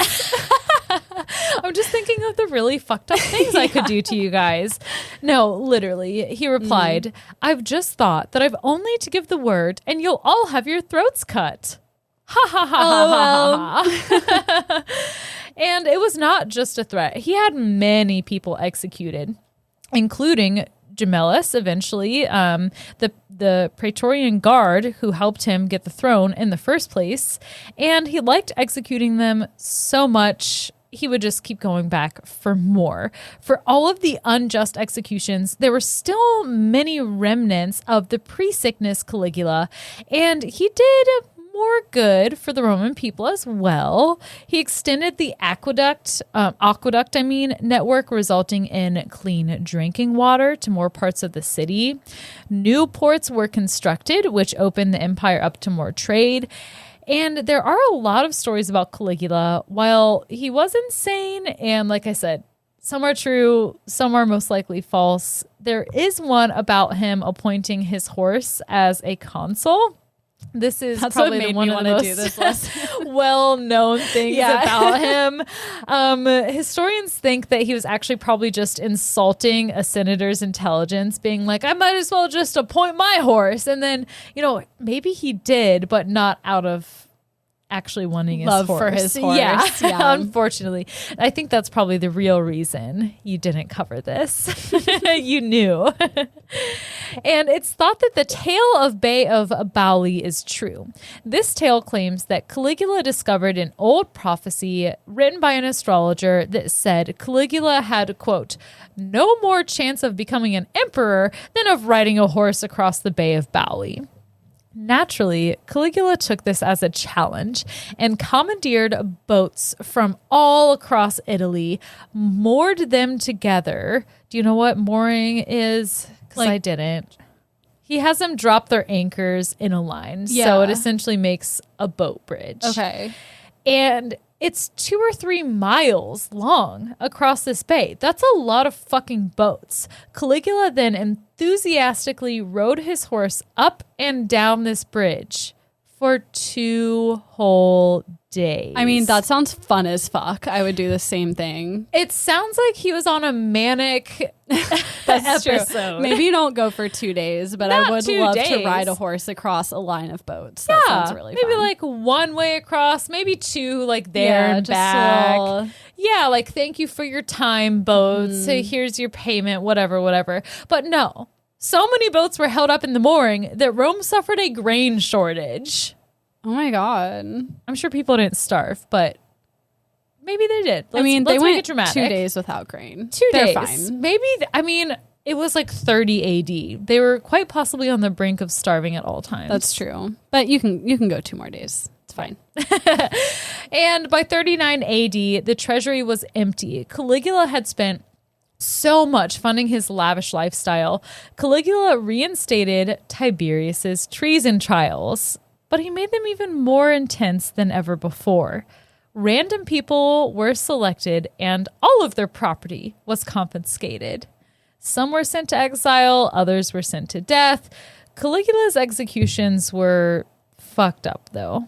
I'm just thinking of the really fucked up things I could do to you guys. No, literally, he replied, I've just thought that I've only to give the word and you'll all have your throats cut. Ha ha ha ha ha. And it was not just a threat. He had many people executed, including Gemellus, eventually, the Praetorian Guard who helped him get the throne in the first place. And he liked executing them so much, he would just keep going back for more. For all of the unjust executions, there were still many remnants of the pre-sickness Caligula, and he did more good for the Roman people as well. He extended the aqueduct network, resulting in clean drinking water to more parts of the city. New ports were constructed, which opened the empire up to more trade. And there are a lot of stories about Caligula. While he was insane, and like I said, some are true, some are most likely false, there is one about him appointing his horse as a consul. This is That's probably what made one me of the wanna most do this list. well-known things about him. Historians think that he was actually probably just insulting a senator's intelligence, being like, I might as well just appoint my horse. And then, maybe he did, but not out of actually wanting his Love horse. for his horse. Yeah. Unfortunately. I think that's probably the real reason you didn't cover this. You knew. And it's thought that the tale of Bay of Bauli is true. This tale claims that Caligula discovered an old prophecy written by an astrologer that said Caligula had, quote, no more chance of becoming an emperor than of riding a horse across the Bay of Bauli. Naturally, Caligula took this as a challenge and commandeered boats from all across Italy, moored them together. Do you know what mooring is? Because I didn't. He has them drop their anchors in a line. Yeah. So it essentially makes a boat bridge. Okay. And it's 2 or 3 miles long across this bay. That's a lot of fucking boats. Caligula then enthusiastically rode his horse up and down this bridge for 2 whole days. I mean, that sounds fun as fuck. I would do the same thing. It sounds like he was on a manic That's episode. true. Maybe you don't go for 2 days, but Not I would 2 love days. to ride a horse across a line of boats. That sounds really maybe fun. like 1 way across, maybe 2 like there and just a back. little- Yeah, like thank you for your time, boats. Hey, here's your payment, whatever. But no, so many boats were held up in the mooring that Rome suffered a grain shortage. Oh my God. I'm sure people didn't starve, but maybe they did. They Let's make went it dramatic. 2 days without grain. 2 They're days. fine. Maybe, it was like 30 AD. They were quite possibly on the brink of starving at all times. That's true. But you can go 2 more days. It's fine. And by 39 AD, the treasury was empty. Caligula had spent so much funding his lavish lifestyle. Caligula reinstated Tiberius's treason trials, but he made them even more intense than ever before. Random people were selected and all of their property was confiscated. Some were sent to exile, others were sent to death. Caligula's executions were fucked up, though.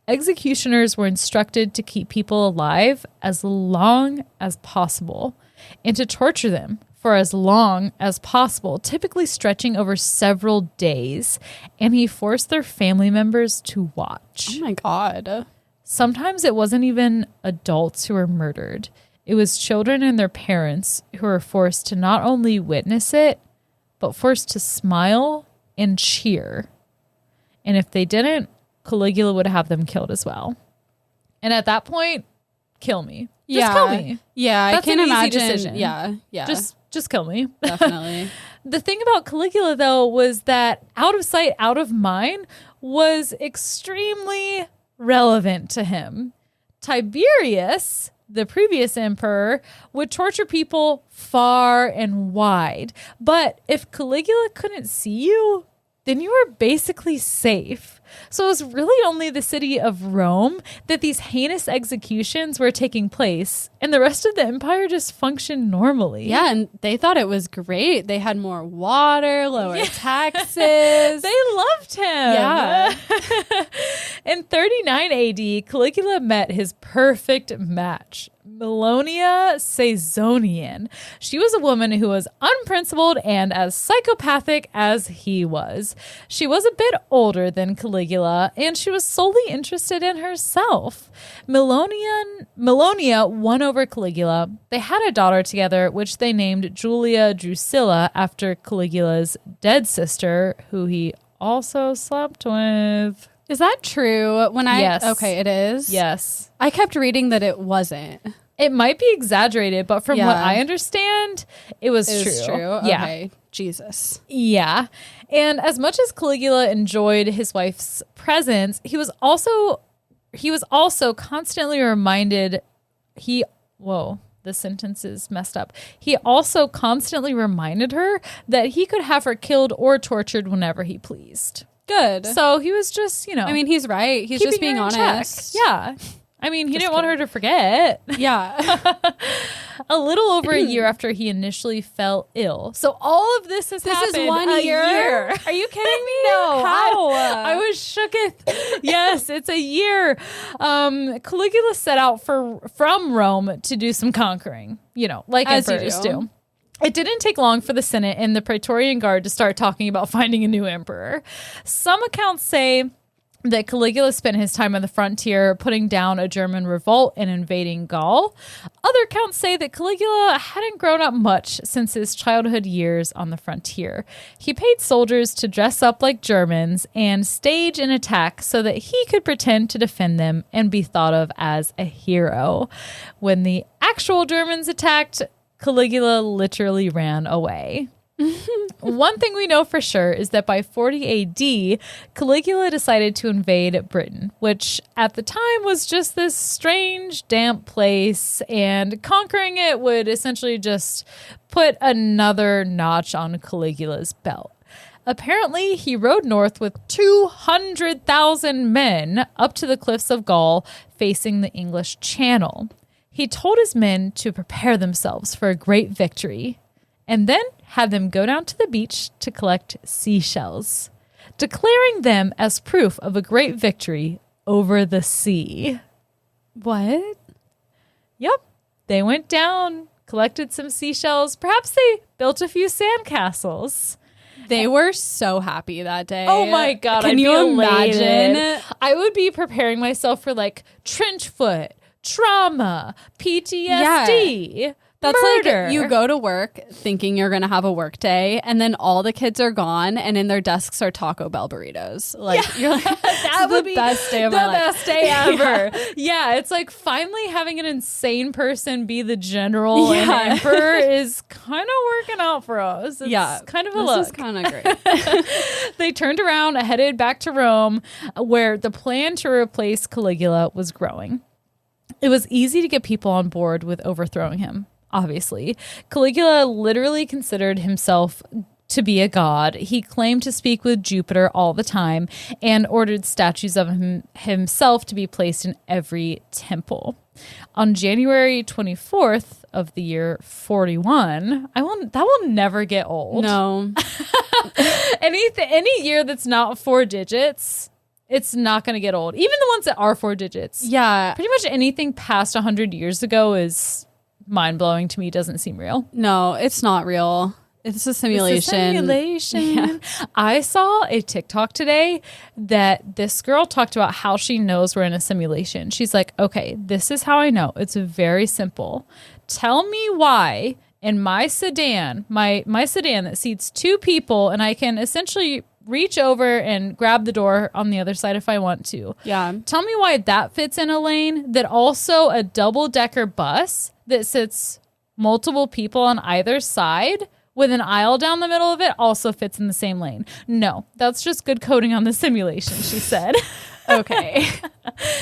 Executioners were instructed to keep people alive as long as possible and to torture them for as long as possible, typically stretching over several days, and he forced their family members to watch. Oh my God. Sometimes it wasn't even adults who were murdered. It was children and their parents who were forced to not only witness it, but forced to smile and cheer. And if they didn't, Caligula would have them killed as well. And at that point, kill me. Just kill me. Yeah, That's I can an easy imagine. decision. Yeah. Just kill me. Definitely. The thing about Caligula, though, was that out of sight, out of mind was extremely relevant to him. Tiberius, the previous emperor, would torture people far and wide. But if Caligula couldn't see you, then you were basically safe. So it was really only the city of Rome that these heinous executions were taking place, and the rest of the empire just functioned normally. Yeah, and they thought it was great. They had more water, lower taxes. They loved him. Yeah. In 39 AD, Caligula met his perfect match, Melonia Caesonian. She was a woman who was unprincipled and as psychopathic as he was. She was a bit older than Caligula, and she was solely interested in herself. Melonia won over Caligula. They had a daughter together, which they named Julia Drusilla after Caligula's dead sister, who he also slept with. Is that true? Yes. Okay, it is? Yes. I kept reading that it wasn't. It might be exaggerated, but from what I understand, it was true. Yeah. Okay. Jesus. Yeah. And as much as Caligula enjoyed his wife's presence, he was also constantly reminded this sentence is messed up. He also constantly reminded her that he could have her killed or tortured whenever he pleased. Good. So he was just, I mean, he's right. He's just being honest. Yeah. I mean, he didn't want her to forget. Yeah. A little over a year after he initially fell ill. So all of this has happened. This is 1 year? Are you kidding me? No. How? I was shooketh. Yes, it's a year. Caligula set out from Rome to do some conquering, like As you emperors do. It didn't take long for the Senate and the Praetorian Guard to start talking about finding a new emperor. Some accounts say that Caligula spent his time on the frontier putting down a German revolt and invading Gaul. Other accounts say that Caligula hadn't grown up much since his childhood years on the frontier. He paid soldiers to dress up like Germans and stage an attack so that he could pretend to defend them and be thought of as a hero. When the actual Germans attacked, Caligula literally ran away. One thing we know for sure is that by 40 AD, Caligula decided to invade Britain, which at the time was just this strange, damp place, and conquering it would essentially just put another notch on Caligula's belt. Apparently, he rode north with 200,000 men up to the cliffs of Gaul facing the English Channel. He told his men to prepare themselves for a great victory, and then had them go down to the beach to collect seashells, declaring them as proof of a great victory over the sea. What? Yep. They went down, collected some seashells. Perhaps they built a few sandcastles. They were so happy that day. Oh my God. Can you imagine? I would be preparing myself for trench foot, trauma, PTSD. That's murder. like you go to work thinking you're going to have a work day, and then all the kids are gone, and in their desks are Taco Bell burritos. You're like, that would be the best day of my life. The best day ever. Yeah, it's like finally having an insane person be the general and emperor is kind of working out for us. It's kind of a look. This is kind of great. They turned around, headed back to Rome, where the plan to replace Caligula was growing. It was easy to get people on board with overthrowing him. Obviously, Caligula literally considered himself to be a god. He claimed to speak with Jupiter all the time and ordered statues of himself to be placed in every temple. On January 24th of the year 41, that will never get old. No. Any year that's not 4 digits, it's not going to get old. Even the ones that are 4 digits. Yeah. Pretty much anything past 100 years ago is mind-blowing to me. Doesn't seem real. No, it's not real. It's a simulation. Yeah. I saw a TikTok today that this girl talked about how she knows we're in a simulation. She's like, okay, this is how I know. It's very simple. Tell me why in my sedan, my sedan that seats 2 people, and I can essentially reach over and grab the door on the other side if I want to. Yeah. Tell me why that fits in a lane, that also a double-decker bus that sits multiple people on either side with an aisle down the middle of it also fits in the same lane. No, that's just good coding on the simulation, she said. Okay.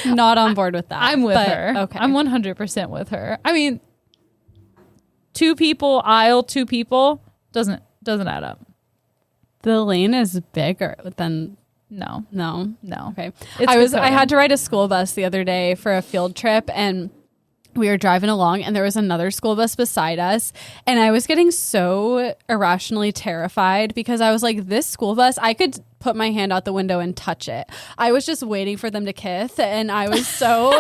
Not on board with that. I'm with but her. Okay. I'm 100% with her. I mean, 2 people, aisle, 2 people doesn't add up. The lane is bigger than No. Okay. It's I had to ride a school bus the other day for a field trip, and we were driving along and there was another school bus beside us, and I was getting so irrationally terrified because I was like, this school bus, I could put my hand out the window and touch it. I was just waiting for them to kiss, and I was so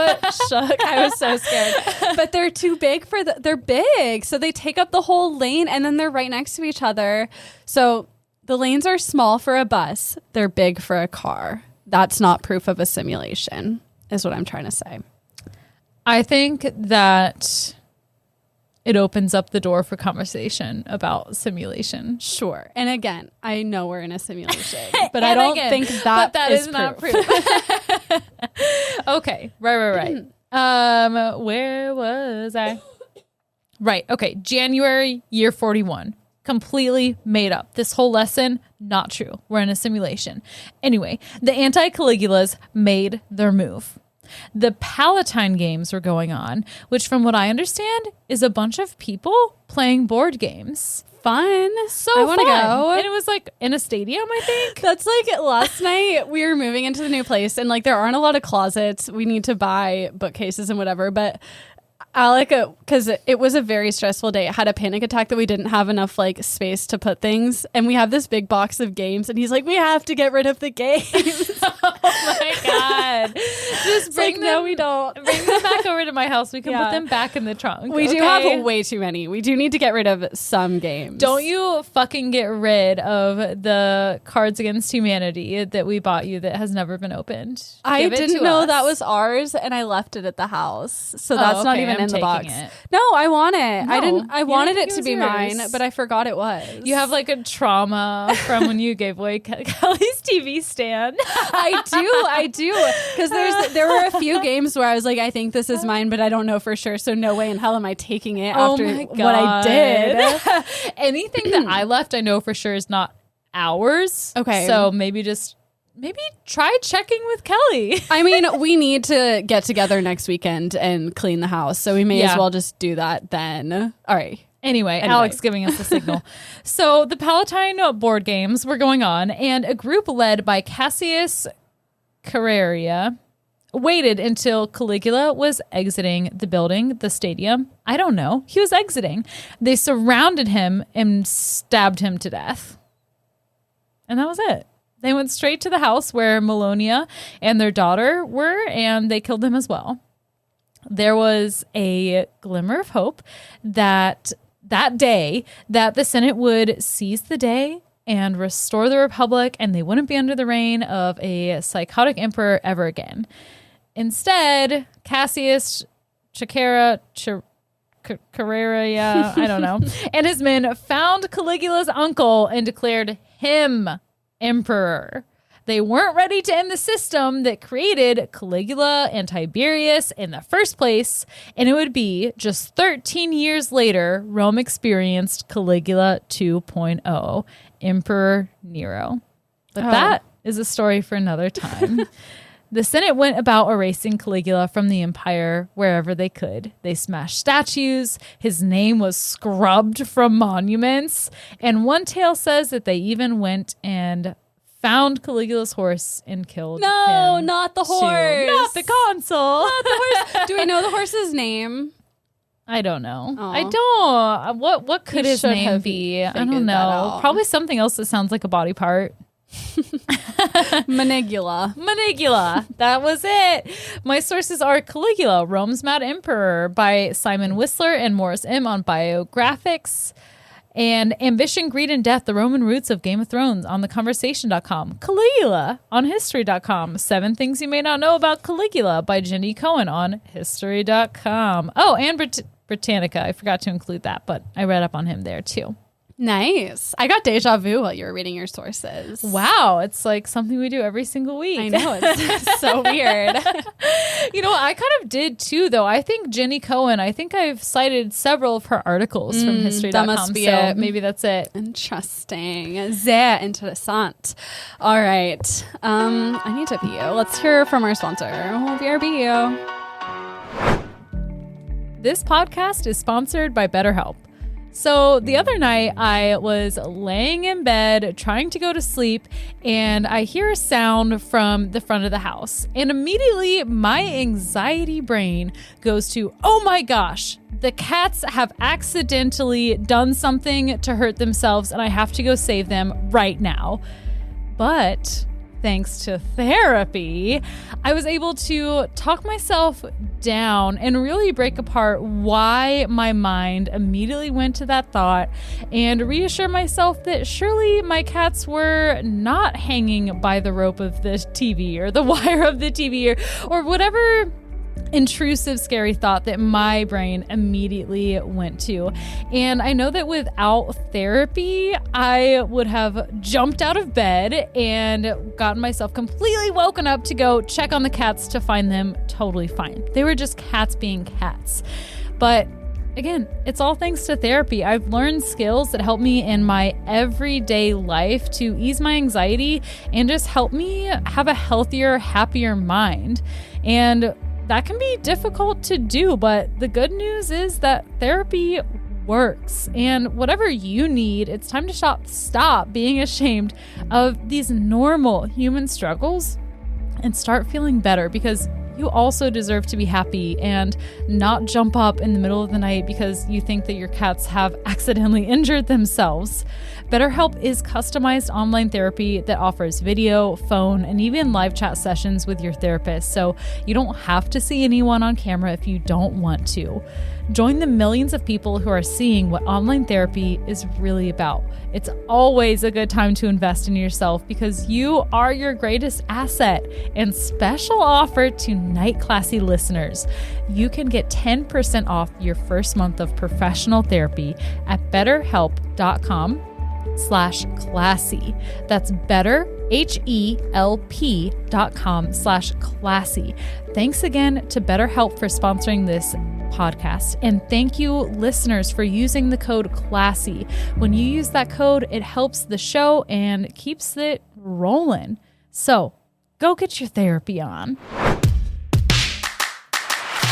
shook. I was so scared. But they're too big they're big. So they take up the whole lane, and then they're right next to each other. So the lanes are small for a bus. They're big for a car. That's not proof of a simulation, is what I'm trying to say. I think that it opens up the door for conversation about simulation. Sure. And again, I know we're in a simulation, but I don't think that is not proof. proof. Okay. Right. Where was I? Right. Okay. January, year 41. Completely made up. This whole lesson, not true. We're in a simulation. Anyway, the anti-Caligulas made their move. The Palatine games were going on, which from what I understand is a bunch of people playing board games. Fun. So I want to go. And it was like in a stadium, I think. That's like last night we were moving into the new place, and like there aren't a lot of closets. We need to buy bookcases and whatever, but Alec, because it was a very stressful day, had a panic attack that we didn't have enough like space to put things, and we have this big box of games, and he's like, we have to get rid of the games. Oh my god! Just bring them. No, we don't. Bring them back over to my house. We can put them back in the trunk. We do have way too many. We do need to get rid of some games. Don't you fucking get rid of the Cards Against Humanity that we bought you that has never been opened. I didn't know that was ours, and I left it at the house, so that's not even in the box. No, I want it. No, I wanted it to be yours. Mine, but I forgot it was. You have like a trauma from when you gave away Kelly's TV stand. I do, because there were a few games where I was like, I think this is mine, but I don't know for sure. So no way in hell am I taking it after what I did. Anything that I left, I know for sure is not ours. Okay, so maybe try checking with Kelly. I mean, we need to get together next weekend and clean the house, so we may as well just do that then. All right. Anyway, Alex giving us the signal. So the Palatine board games were going on, and a group led by Cassius Carrera waited until Caligula was exiting the building, the stadium. I don't know. He was exiting. They surrounded him and stabbed him to death. And that was it. They went straight to the house where Melonia and their daughter were, and they killed him as well. There was a glimmer of hope that day that the Senate would seize the day and restore the Republic, and they wouldn't be under the reign of a psychotic emperor ever again. Instead, Cassius Carrera, I don't know, and his men found Caligula's uncle and declared him emperor. They weren't ready to end the system that created Caligula and Tiberius in the first place, and it would be just 13 years later Rome experienced Caligula 2.0, Emperor Nero. But that is a story for another time. The Senate went about erasing Caligula from the empire wherever they could. They smashed statues. His name was scrubbed from monuments. And one tale says that they even went and found Caligula's horse and killed him. No, not the horse. Not the consul. Not the horse. Do we know the horse's name? I don't know. Aw. I don't. What could You his should name have be? I figured don't that know. out. Probably something else that sounds like a body part. Manigula. That was it. My sources are Caligula, Rome's Mad Emperor by Simon Whistler and Morris M. on Biographics. And Ambition, Greed, and Death, the Roman Roots of Game of Thrones on theconversation.com. Caligula on history.com. 7 Things You May Not Know About Caligula by Jenny Cohen on history.com. Oh, and Britannica. I forgot to include that, but I read up on him there too. Nice. I got deja vu while you were reading your sources. Wow, it's like something we do every single week. I know, it's so weird. You know, I kind of did too, though. I think Jenny Cohen, I've cited several of her articles from history.com. That must be so it. Maybe that's it. Interesting. Sehr interessant. All right. I need to pee. Let's hear from our sponsor, BRB. This podcast is sponsored by BetterHelp. So the other night I was laying in bed trying to go to sleep and I hear a sound from the front of the house. And immediately my anxiety brain goes to, oh my gosh, the cats have accidentally done something to hurt themselves and I have to go save them right now. But thanks to therapy, I was able to talk myself down and really break apart why my mind immediately went to that thought and reassure myself that surely my cats were not hanging by the rope of the TV or the wire of the TV or whatever intrusive, scary thought that my brain immediately went to. And I know that without therapy, I would have jumped out of bed and gotten myself completely woken up to go check on the cats to find them totally fine. They were just cats being cats. But again, it's all thanks to therapy. I've learned skills that help me in my everyday life to ease my anxiety and just help me have a healthier, happier mind. And that can be difficult to do, but the good news is that therapy works. And whatever you need, it's time to stop being ashamed of these normal human struggles and start feeling better, because you also deserve to be happy and not jump up in the middle of the night because you think that your cats have accidentally injured themselves. BetterHelp is customized online therapy that offers video, phone, and even live chat sessions with your therapist, so you don't have to see anyone on camera if you don't want to. Join the millions of people who are seeing what online therapy is really about. It's always a good time to invest in yourself because you are your greatest asset. And special offer to Night Classy listeners. You can get 10% off your first month of professional therapy at betterhelp.com/classy. That's betterhelp.com/classy. Thanks again to BetterHelp for sponsoring this podcast. And thank you, listeners, for using the code CLASSY. When you use that code, it helps the show and keeps it rolling. So go get your therapy on.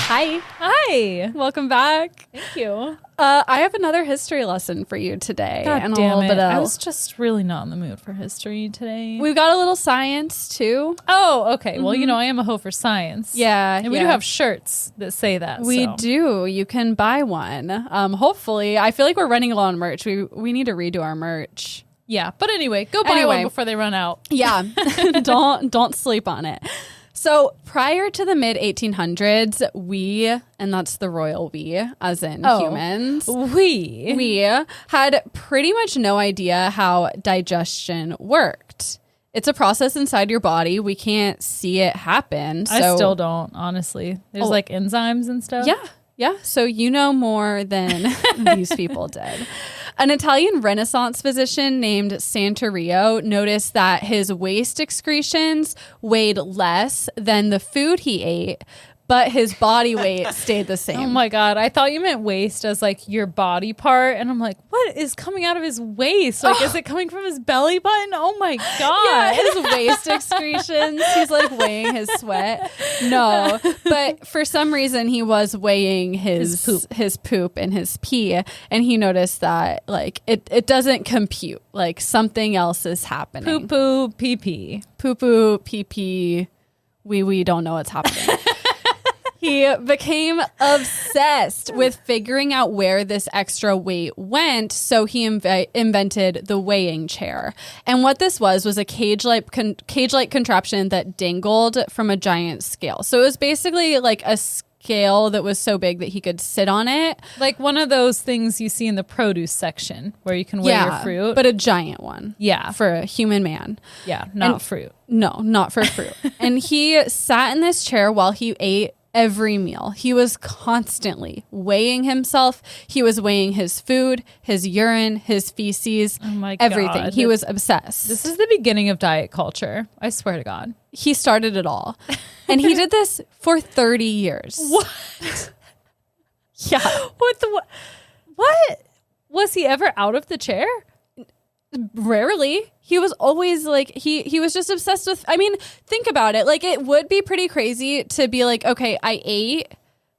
Hi. Hi. Welcome back. Thank you. I have another history lesson for you today. God and damn a little it. bit of. I was just really not in the mood for history today. We've got a little science too. Oh, okay. Well, you know, I am a hoe for science. Yeah. And we do have shirts that say that. We so. do. You can buy one. Hopefully. I feel like we're running low on merch. We need to redo our merch. Yeah. But anyway, go buy one before they run out. Yeah. Don't sleep on it. So prior to the mid 1800s, we, and that's the royal we, as in humans, we had pretty much no idea how digestion worked. It's a process inside your body. We can't see it happen. So, I still don't, honestly. There's like enzymes and stuff. Yeah. Yeah. So you know more than these people did. An Italian Renaissance physician named Santorio noticed that his waste excretions weighed less than the food he ate, but his body weight stayed the same. Oh my God. I thought you meant waste as like your body part. And I'm like, what is coming out of his waist? Like, is it coming from his belly button? Oh my God. Yeah, his waste excretions. He's like weighing his sweat. No, but for some reason he was weighing his poop and his pee. And he noticed that like it doesn't compute. Like something else is happening. Poo-poo, pee-pee. Poo-poo, pee-pee. We don't know what's happening. He became obsessed with figuring out where this extra weight went, so he invented the weighing chair. And what this was a cage-like contraption that dangled from a giant scale. So it was basically like a scale that was so big that he could sit on it. Like one of those things you see in the produce section where you can weigh your fruit. But a giant one. Yeah. For a human man. Yeah, not fruit. No, not for fruit. And he sat in this chair while he ate every meal. He was constantly weighing himself. He was weighing his food, his urine, his feces, everything. God. He was obsessed. This is the beginning of diet culture. I swear to God. He started it all. And he did this for 30 years. What? Yeah. What? Was he ever out of the chair? Rarely. He was always like, he was just obsessed with, I mean, think about it. Like, it would be pretty crazy to be like, okay, I ate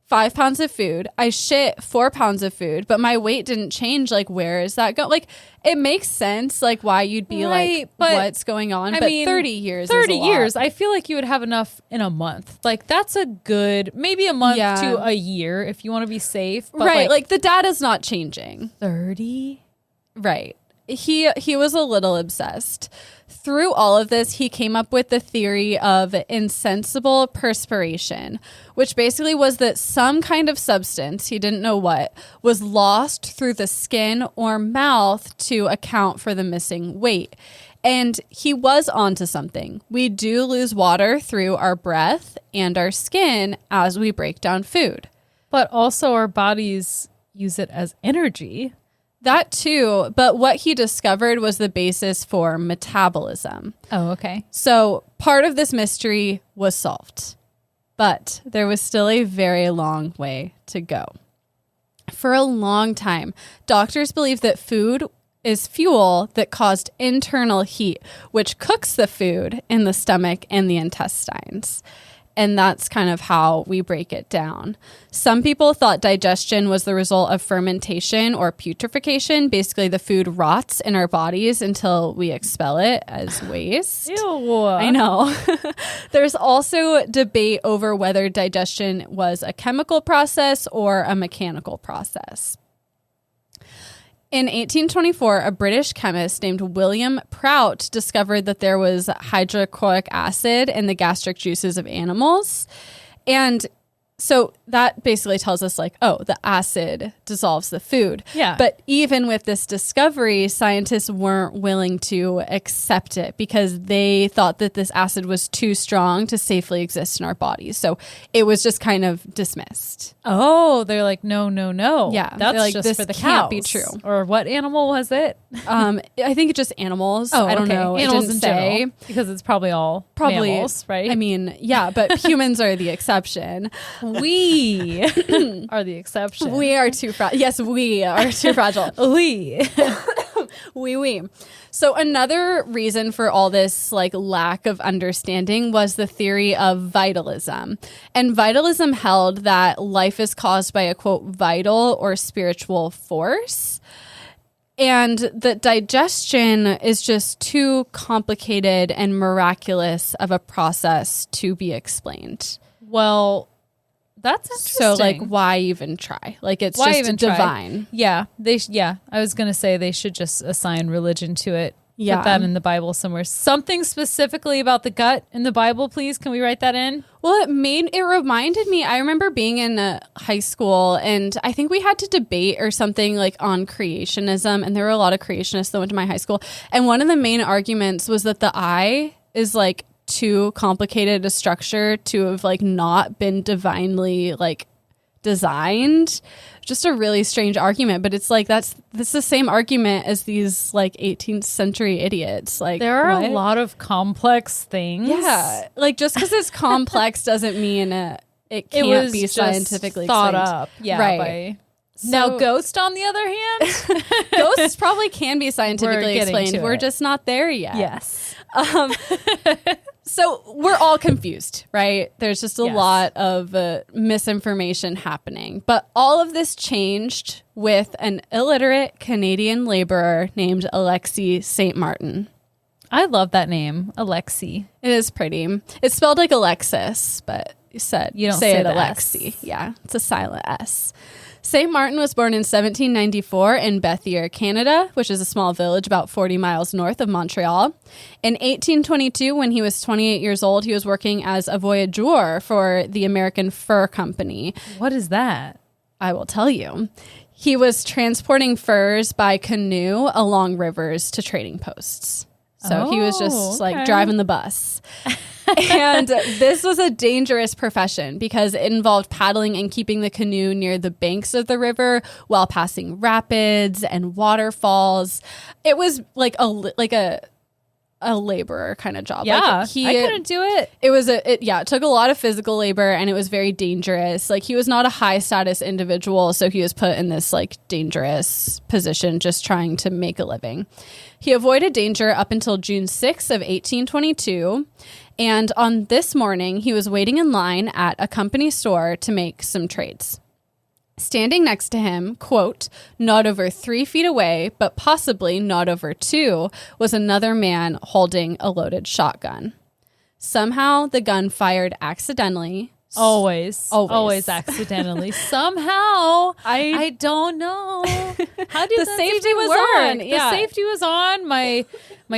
5 pounds of food. I shit 4 pounds of food, but my weight didn't change. Like, where is that going? Like, it makes sense, like, why you'd be like, what's going on? I but mean, 30 years 30 is a lot. years, I feel like you would have enough in a month. Like, that's a good, maybe a month to a year if you want to be safe. But right. Like, the data's not changing. 30? Right. He was a little obsessed. Through all of this, he came up with the theory of insensible perspiration, which basically was that some kind of substance, he didn't know what, was lost through the skin or mouth to account for the missing weight. And he was onto something. We do lose water through our breath and our skin as we break down food. But also our bodies use it as energy. That too, but what he discovered was the basis for metabolism. Oh, okay. So part of this mystery was solved, but there was still a very long way to go. For a long time, doctors believed that food is fuel that caused internal heat, which cooks the food in the stomach and the intestines. And that's kind of how we break it down. Some people thought digestion was the result of fermentation or putrefaction. Basically, the food rots in our bodies until we expel it as waste. Ew. I know. There's also debate over whether digestion was a chemical process or a mechanical process. In 1824, a British chemist named William Prout discovered that there was hydrochloric acid in the gastric juices of animals. And so that basically tells us like, oh, the acid dissolves the food. Yeah. But even with this discovery, scientists weren't willing to accept it because they thought that this acid was too strong to safely exist in our bodies. So it was just kind of dismissed. Oh, they're like, no. Yeah. That's like, just this for the can't cows. be true. Or what animal was it? I think it's just animals. Oh, I don't okay. know. Animals It didn't in say. general. Because it's probably all mammals, right? I mean, yeah, but humans are the exception. We are the exception. We are too fragile. Yes, we are too fragile. We. We. So another reason for all this like lack of understanding was the theory of vitalism. And vitalism held that life is caused by a quote vital or spiritual force. And that digestion is just too complicated and miraculous of a process to be explained. Well, that's interesting. So, like, why even try? Like, it's Why just even try? divine. Yeah, I was gonna say they should just assign religion to it. Yeah. Put that in the Bible somewhere. Something specifically about the gut in the Bible, please. Can we write that in? Well, it reminded me, I remember being in high school and I think we had to debate or something like on creationism. And there were a lot of creationists that went to my high school. And one of the main arguments was that the eye is like too complicated a structure to have like not been divinely like designed. Just a really strange argument, but it's like that's the same argument as these like 18th century idiots. Like There are what? a lot of complex things. Yeah, like just because it's complex doesn't mean it can't was be just scientifically thought explained. up. Yeah, right. Now, ghost, on the other hand, Ghosts probably can be scientifically We're getting explained. to We're it. just not there yet. yes. So we're all confused, right? There's just a Yes. lot of misinformation happening. But all of this changed with an illiterate Canadian laborer named Alexis St. Martin. I love that name, Alexi. It is pretty. It's spelled like Alexis, but you don't say say it the Alexi. S. Yeah, it's a silent S. St. Martin was born in 1794 in Bethier, Canada, which is a small village about 40 miles north of Montreal. In 1822, when he was 28 years old, he was working as a voyageur for the American Fur Company. What is that? I will tell you. He was transporting furs by canoe along rivers to trading posts. So he was just Oh, okay. like driving the bus. And this was a dangerous profession because it involved paddling and keeping the canoe near the banks of the river while passing rapids and waterfalls. It was like a laborer kind of job. Yeah, I couldn't do it. It took a lot of physical labor and it was very dangerous. Like he was not a high status individual, so he was put in this like dangerous position just trying to make a living. He avoided danger up until June 6th of 1822. And on this morning, he was waiting in line at a company store to make some trades. Standing next to him, quote, not over 3 feet away, but possibly not over 2, was another man holding a loaded shotgun. Somehow, the gun fired accidentally. Always accidentally. Somehow, I don't know. How did the safety was on? Yeah. The safety was on. My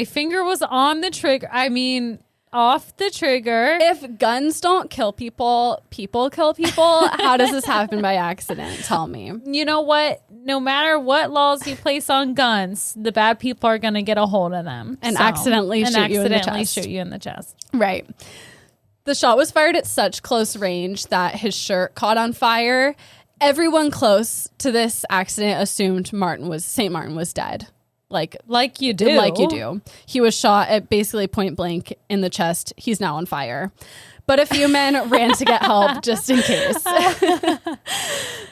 finger was on the trigger. I mean, off the trigger. If guns don't kill people, people kill people. How does this happen by accident? Tell me. You know what? No matter what laws you place on guns, the bad people are going to get a hold of them and accidentally shoot you in the chest. Right. The shot was fired at such close range that his shirt caught on fire. Everyone close to this accident assumed St. Martin was dead. Like you do. He was shot at basically point blank in the chest. He's now on fire. But a few men ran to get help just in case.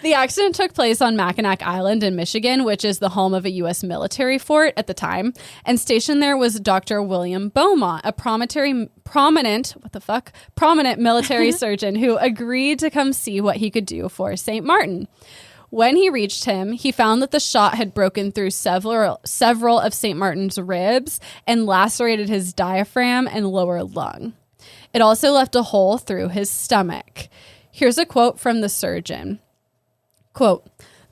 The accident took place on Mackinac Island in Michigan, which is the home of a U.S. military fort at the time. And stationed there was Dr. William Beaumont, a prominent military surgeon who agreed to come see what he could do for St. Martin. When he reached him, he found that the shot had broken through several of St. Martin's ribs and lacerated his diaphragm and lower lung. It also left a hole through his stomach. Here's a quote from the surgeon. Quote,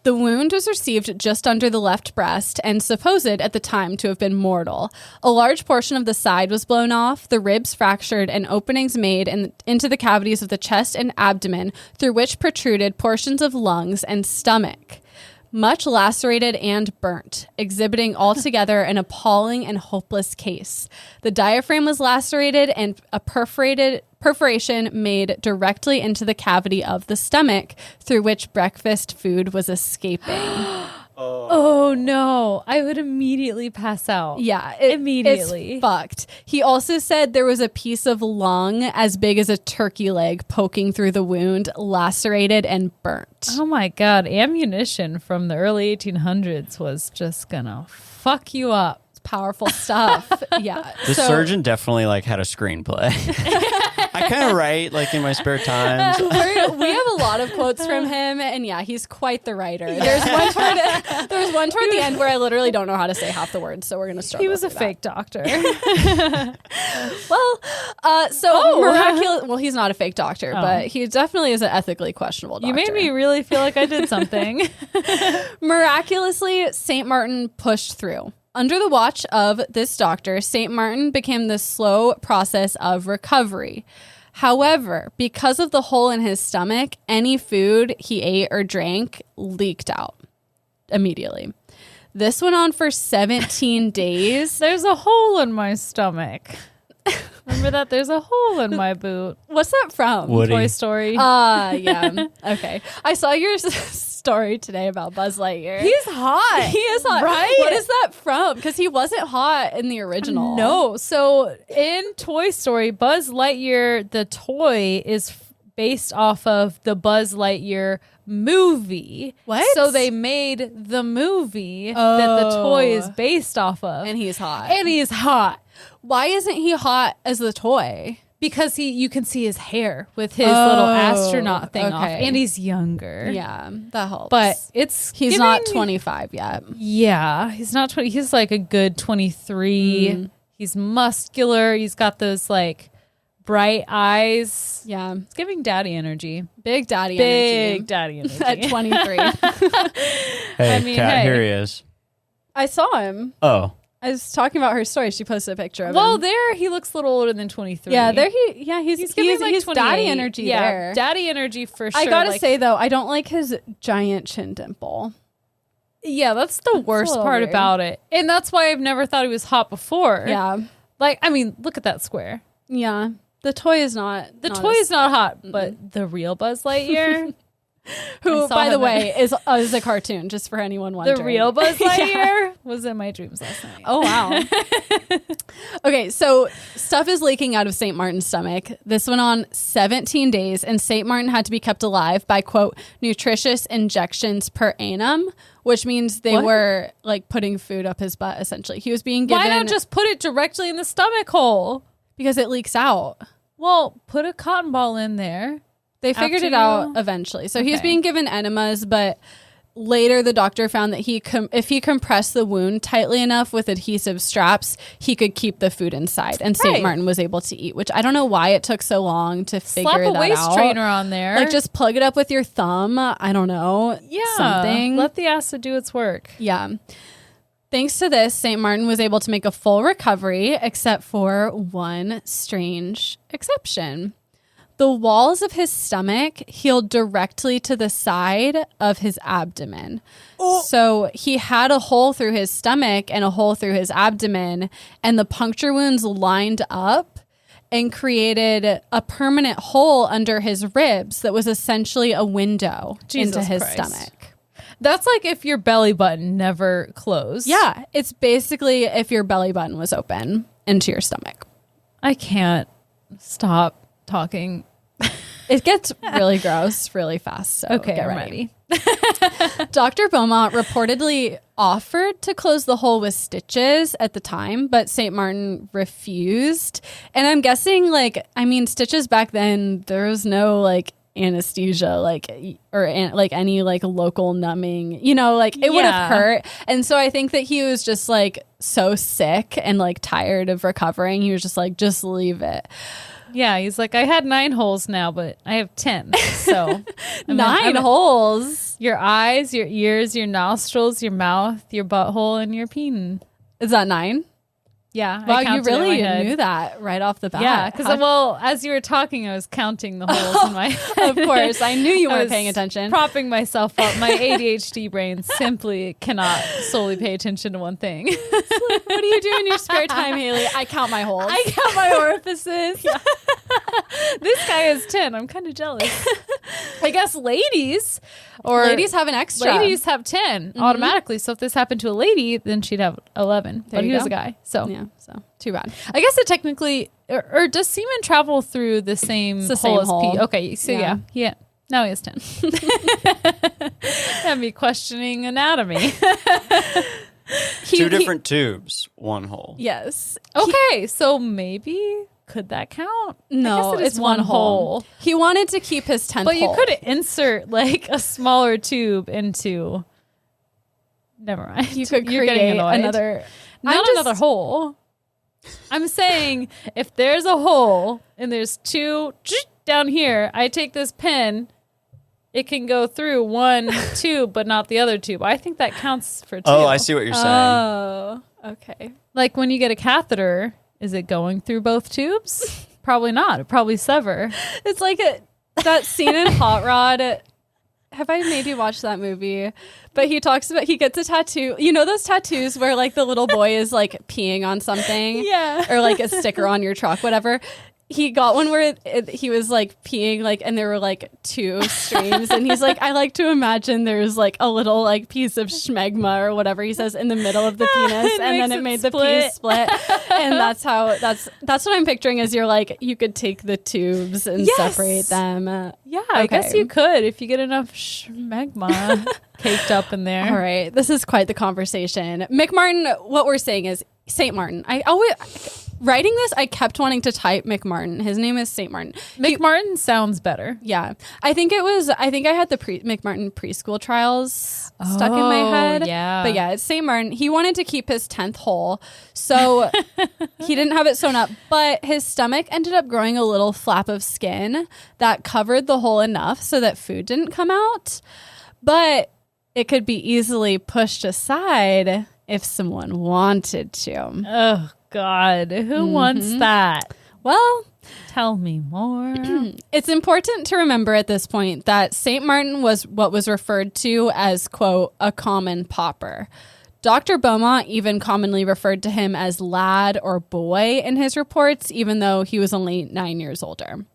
the wound was received just under the left breast and supposed at the time to have been mortal. A large portion of the side was blown off, the ribs fractured, and openings made into the cavities of the chest and abdomen through which protruded portions of lungs and stomach. Much lacerated and burnt, exhibiting altogether an appalling and hopeless case. The diaphragm was lacerated and a perforation made directly into the cavity of the stomach through which breakfast food was escaping. Oh no, I would immediately pass out. Yeah, immediately. It's fucked. He also said there was a piece of lung as big as a turkey leg poking through the wound, lacerated and burnt. Oh my God, ammunition from the early 1800s was just gonna fuck you up. It's powerful stuff. Yeah. The surgeon definitely like had a screenplay. I kind of write like in my spare times. We have a lot of quotes from him, and yeah, he's quite the writer. There's one toward the end where I literally don't know how to say half the words, so we're gonna start. He was a fake doctor. Miraculous. Well, he's not a fake doctor, but he definitely is an ethically questionable doctor. You made me really feel like I did something. Miraculously, St. Martin pushed through. Under the watch of this doctor, St. Martin became the slow process of recovery. However, because of the hole in his stomach, any food he ate or drank leaked out immediately. This went on for 17 days. There's a hole in my stomach. Remember that? There's a hole in my boot. What's that from? Woody. Toy Story. Yeah. Okay. I saw your story today about Buzz Lightyear. He's hot. He is hot. Right? What is that from? Because he wasn't hot in the original. No. So in Toy Story, Buzz Lightyear, the toy, is based off of the Buzz Lightyear movie. What? So they made the movie that the toy is based off of. And he's hot. And he's hot. Why isn't he hot as the toy? Because you can see his hair with his little astronaut thing off. And he's younger. Yeah, that helps. But he's not 25 yet. Yeah, he's not 20. He's like a good 23. He's muscular. He's got those like bright eyes. Yeah. It's giving daddy energy. Big daddy Big daddy energy. At 23. Hey, Kat, here he is. I saw him. Oh. I was talking about her story. She posted a picture of him. Well, there he looks a little older than 23. Yeah, he's giving like he's daddy energy there. Daddy energy for sure. I gotta say though, I don't like his giant chin dimple. Yeah, that's the worst part about it. And that's why I've never thought he was hot before. Yeah. Like, I mean, look at that square. Yeah. The toy is not. The toy is not hot, but the real Buzz Lightyear, who, by the him way, is a cartoon. Just for anyone wondering, the real Buzz Lightyear was in my dreams last night. Oh wow. Okay, so stuff is leaking out of St. Martin's stomach. This went on 17 days, and St. Martin had to be kept alive by, quote, nutritious injections per annum, which means they were like putting food up his butt, essentially. He was being given... Why not just put it directly in the stomach hole? Because it leaks out. Well, put a cotton ball in there. They figured it out eventually. So he was being given enemas, but later the doctor found that if he compressed the wound tightly enough with adhesive straps, he could keep the food inside. And St. Martin was able to eat, which I don't know why it took so long to figure that out. Slap a waist trainer on there. Like, just plug it up with your thumb. I don't know. Yeah. Something. Let the acid do its work. Yeah. Thanks to this, St. Martin was able to make a full recovery, except for one strange exception. The walls of his stomach healed directly to the side of his abdomen. Oh. So he had a hole through his stomach and a hole through his abdomen, and the puncture wounds lined up and created a permanent hole under his ribs that was essentially a window into his stomach. That's like if your belly button never closed. Yeah, it's basically if your belly button was open into your stomach. I can't stop talking. It gets really gross really fast. So okay, get I'm ready. Dr. Beaumont reportedly offered to close the hole with stitches at the time, but St. Martin refused. And I'm guessing, stitches back then, there was no anesthesia or any local numbing, it would have hurt. And so I think that he was just so sick and tired of recovering. He was just leave it. Yeah, he's like, I had 9 holes now, but I have 10. So 9 holes. Your eyes, your ears, your nostrils, your mouth, your butthole, and your peen. Is that 9? Yeah. Wow, you really knew that right off the bat. Yeah, because as you were talking, I was counting the holes in my head. Of course, I knew you weren't paying attention. Propping myself up. My ADHD brain simply cannot solely pay attention to one thing. What do you do in your spare time, Haley? I count my holes. I count my orifices. Yeah. This guy has 10. I'm kind of jealous. I guess ladies have an extra. Ladies have 10 automatically. So if this happened to a lady, then she'd have 11. But he was a guy. So yeah, so too bad. I guess it technically, or does semen travel through the same hole as pee? Okay, so yeah. Now he has 10. Have me questioning anatomy. Two different tubes, one hole. Yes. Okay, so maybe could that count? No, it's one hole. He wanted to keep his 10th but hole. You could insert a smaller tube into. Never mind. You could create another. Not another hole. I'm saying if there's a hole and there's 2 down here, I take this pen. It can go through one tube, but not the other tube. I think that counts for 2. Oh, I see what you're saying. Oh, okay. Like when you get a catheter, is it going through both tubes? Probably not. It probably sever. It's like that scene in Hot Rod. Have I made you watch that movie? But he talks about, he gets a tattoo. You know those tattoos where the little boy is peeing on something? Yeah. Or a sticker on your truck, whatever. He got one where he was peeing and there were 2 streams, and he's like, I like to imagine there's a little piece of schmegma or whatever he says in the middle of the penis, and then it made the penis split. And that's what I'm picturing is you could take the tubes and separate them. Yeah, okay. I guess you could if you get enough schmegma caked up in there. All right, this is quite the conversation. Mick Martin, what we're saying is St. Martin. I always writing this, I kept wanting to type Mick Martin. His name is St. Martin. Mick Martin sounds better. Yeah. I think I had the Mick Martin preschool trials stuck in my head. Yeah. But yeah, it's St. Martin. He wanted to keep his 10th hole. So he didn't have it sewn up, but his stomach ended up growing a little flap of skin that covered the hole enough so that food didn't come out. But it could be easily pushed aside if someone wanted to. Oh, God. Who wants that? Well, tell me more. It's important to remember at this point that St. Martin was what was referred to as, quote, a common pauper. Dr. Beaumont even commonly referred to him as lad or boy in his reports, even though he was only 9 years older.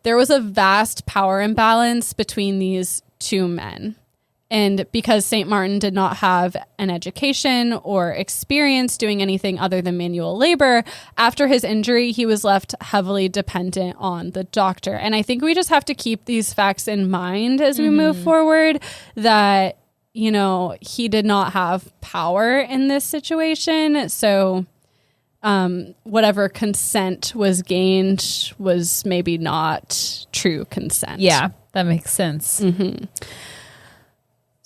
There was a vast power imbalance between these two men. And because St. Martin did not have an education or experience doing anything other than manual labor, after his injury, he was left heavily dependent on the doctor. And I think we just have to keep these facts in mind as we move forward, that, you know, he did not have power in this situation. So whatever consent was gained was maybe not true consent. Yeah, that makes sense.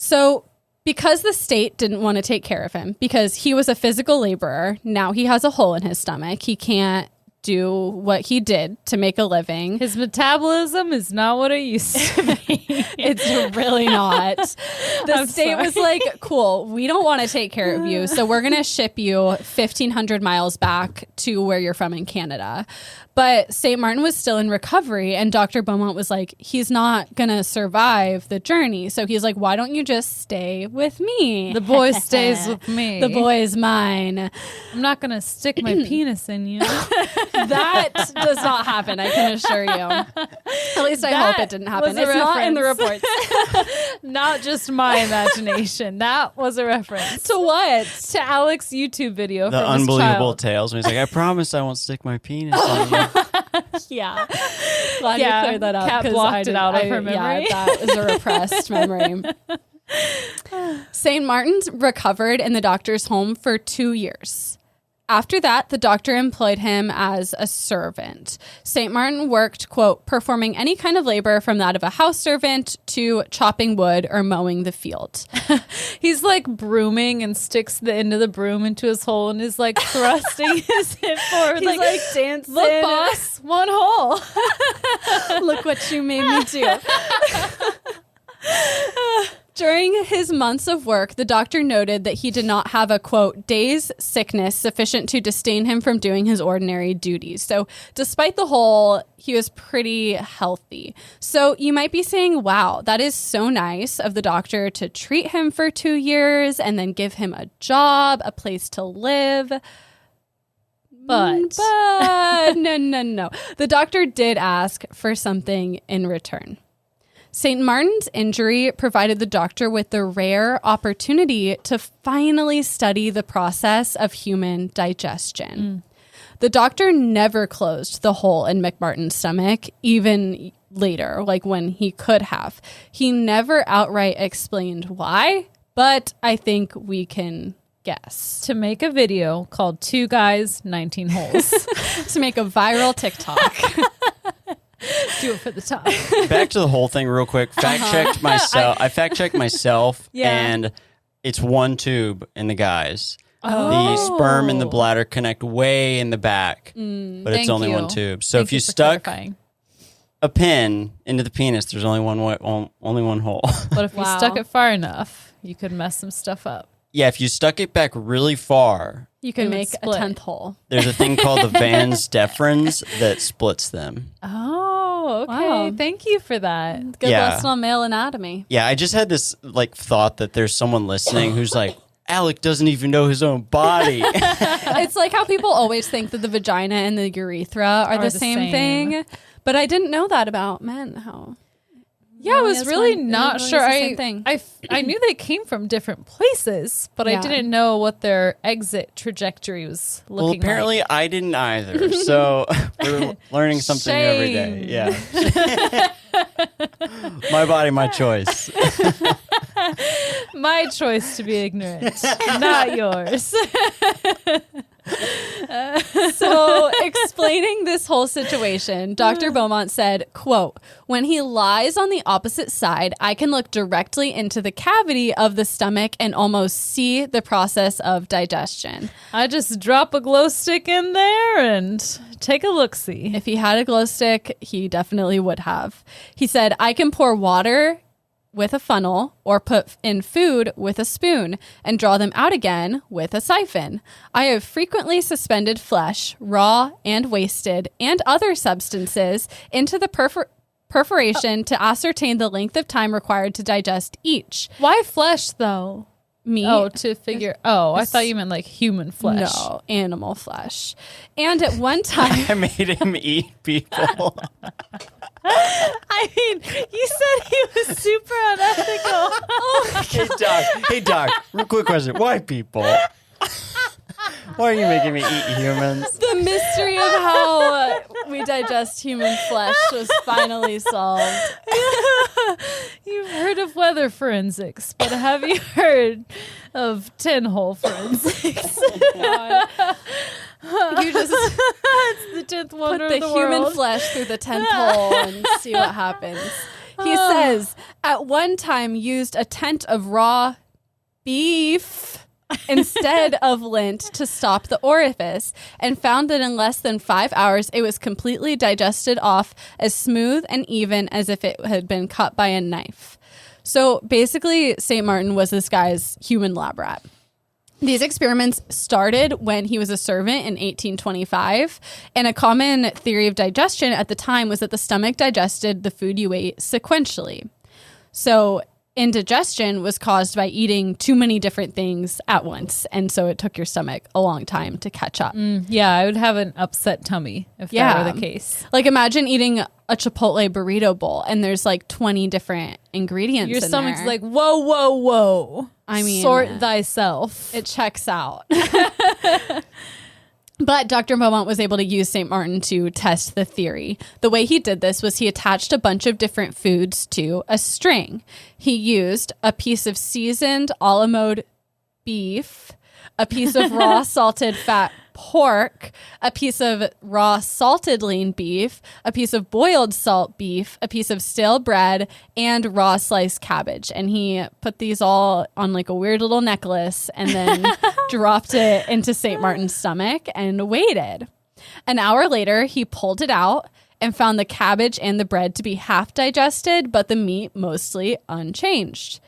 So because the state didn't want to take care of him, because he was a physical laborer, now he has a hole in his stomach. He can't do what he did to make a living. His metabolism is not what it used to be. It's really not. The state was like, cool, we don't want to take care of you, so we're going to ship you 1,500 miles back to where you're from in Canada. But St. Martin was still in recovery, and Dr. Beaumont was like, he's not going to survive the journey. So he's like, why don't you just stay with me? The boy stays with me. The boy is mine. I'm not going to stick my penis in you. That does not happen, I can assure you. At least I hope it didn't happen. It's not in the reports. Not just my imagination. That was a reference. To what? To Alex's YouTube video. The from his unbelievable child. tales. When he's like, I promise I won't stick my penis in you. Yeah. Glad Yeah, you cleared that up. Kat 'cause blocked it out of her memory. Yeah, that is a repressed memory. St. Martin's recovered in the doctor's home for 2 years. After that, the doctor employed him as a servant. St. Martin worked, quote, performing any kind of labor from that of a house servant to chopping wood or mowing the field. He's like brooming and sticks the end of the broom into his hole and is like thrusting his hip forward. He's like dancing. Look, boss, one hole. Look what you made me do. During his months of work, the doctor noted that he did not have a, quote, day's sickness sufficient to disdain him from doing his ordinary duties. So despite the hole, he was pretty healthy. So you might be saying, wow, that is so nice of the doctor to treat him for 2 years and then give him a job, a place to live. But no. The doctor did ask for something in return. St. Martin's injury provided the doctor with the rare opportunity to finally study the process of human digestion. The doctor never closed the hole in McMartin's stomach, even later, like when he could have. He never outright explained why, but I think we can guess. To make a video called 2 Guys, 19 Holes. To make a viral TikTok. Do it for the top. Back to the whole thing real quick. Fact-checked myself. I fact-checked myself, and it's one tube in the guys. The sperm and the bladder connect way in the back, but it's only one tube. So if you stuck a pin into the penis, there's only one hole. But if you stuck it far enough, you could mess some stuff up. Yeah, if you stuck it back really far, You can It would make a split. 10th hole. there's a thing called the Vans deferens that splits them. Oh, okay. Wow. Thank you for that. Good Yeah. lesson on male anatomy. Yeah, I just had this like thought that there's someone listening who's like, Alec doesn't even know his own body. It's like how people always think that the vagina and the urethra are the same thing. But I didn't know that about men. How? Yeah, I was Yes, really mine- not it really sure. is the same thing. I knew they came from different places, but I Yeah. didn't know what their exit trajectory was looking Well, apparently I didn't either. So we're learning something new every day. Yeah. My body, my choice. like. My choice to be ignorant, not yours. So explaining this whole situation, Dr. Beaumont said, quote, when he lies on the opposite side, I can look directly into the cavity of the stomach and almost see the process of digestion. I just drop a glow stick in there and take a look-see. If he had a glow stick, he definitely would have. He said, I can pour water with a funnel or put in food with a spoon and draw them out again with a siphon. I have frequently suspended flesh, raw and wasted, and other substances into the perforation to ascertain the length of time required to digest each. Why flesh, though? meat. Oh, to figure. Oh, I thought you meant like human flesh. No, animal flesh. And at one time, I made him eat people. I mean, you said he was super unethical. Hey, Doc. Real quick question. Why people? Why are you making me eat humans? the mystery of how we digest human flesh was finally solved. You've heard of weather forensics, but have you heard of 10-hole forensics? You just It's the 10th wonder put of the the human world. flesh through the 10th hole and see what happens. He says, at one time used a tent of raw beef instead of lint to stop the orifice, and found that in less than 5 hours it was completely digested off as smooth and even as if it had been cut by a knife. So basically, St. Martin was this guy's human lab rat. These experiments started when he was a servant in 1825, and a common theory of digestion at the time was that the stomach digested the food you ate sequentially. So indigestion was caused by eating too many different things at once, and so it took your stomach a long time to catch up. Yeah, I would have an upset tummy if that were the case. Like imagine eating a Chipotle burrito bowl and there's like 20 different ingredients Your in stomach's there. like, whoa, whoa, whoa. I mean, sort thyself. it checks out. But Dr. Beaumont was able to use St. Martin to test the theory. The way he did this was he attached a bunch of different foods to a string. He used a piece of seasoned a la mode beef, a piece of raw salted fat pork, a piece of raw salted lean beef, a piece of boiled salt beef, a piece of stale bread, and raw sliced cabbage. And he put these all on like a weird little necklace and then dropped it into St. Martin's stomach and waited. An hour later, he pulled it out and found the cabbage and the bread to be half digested, but the meat mostly unchanged.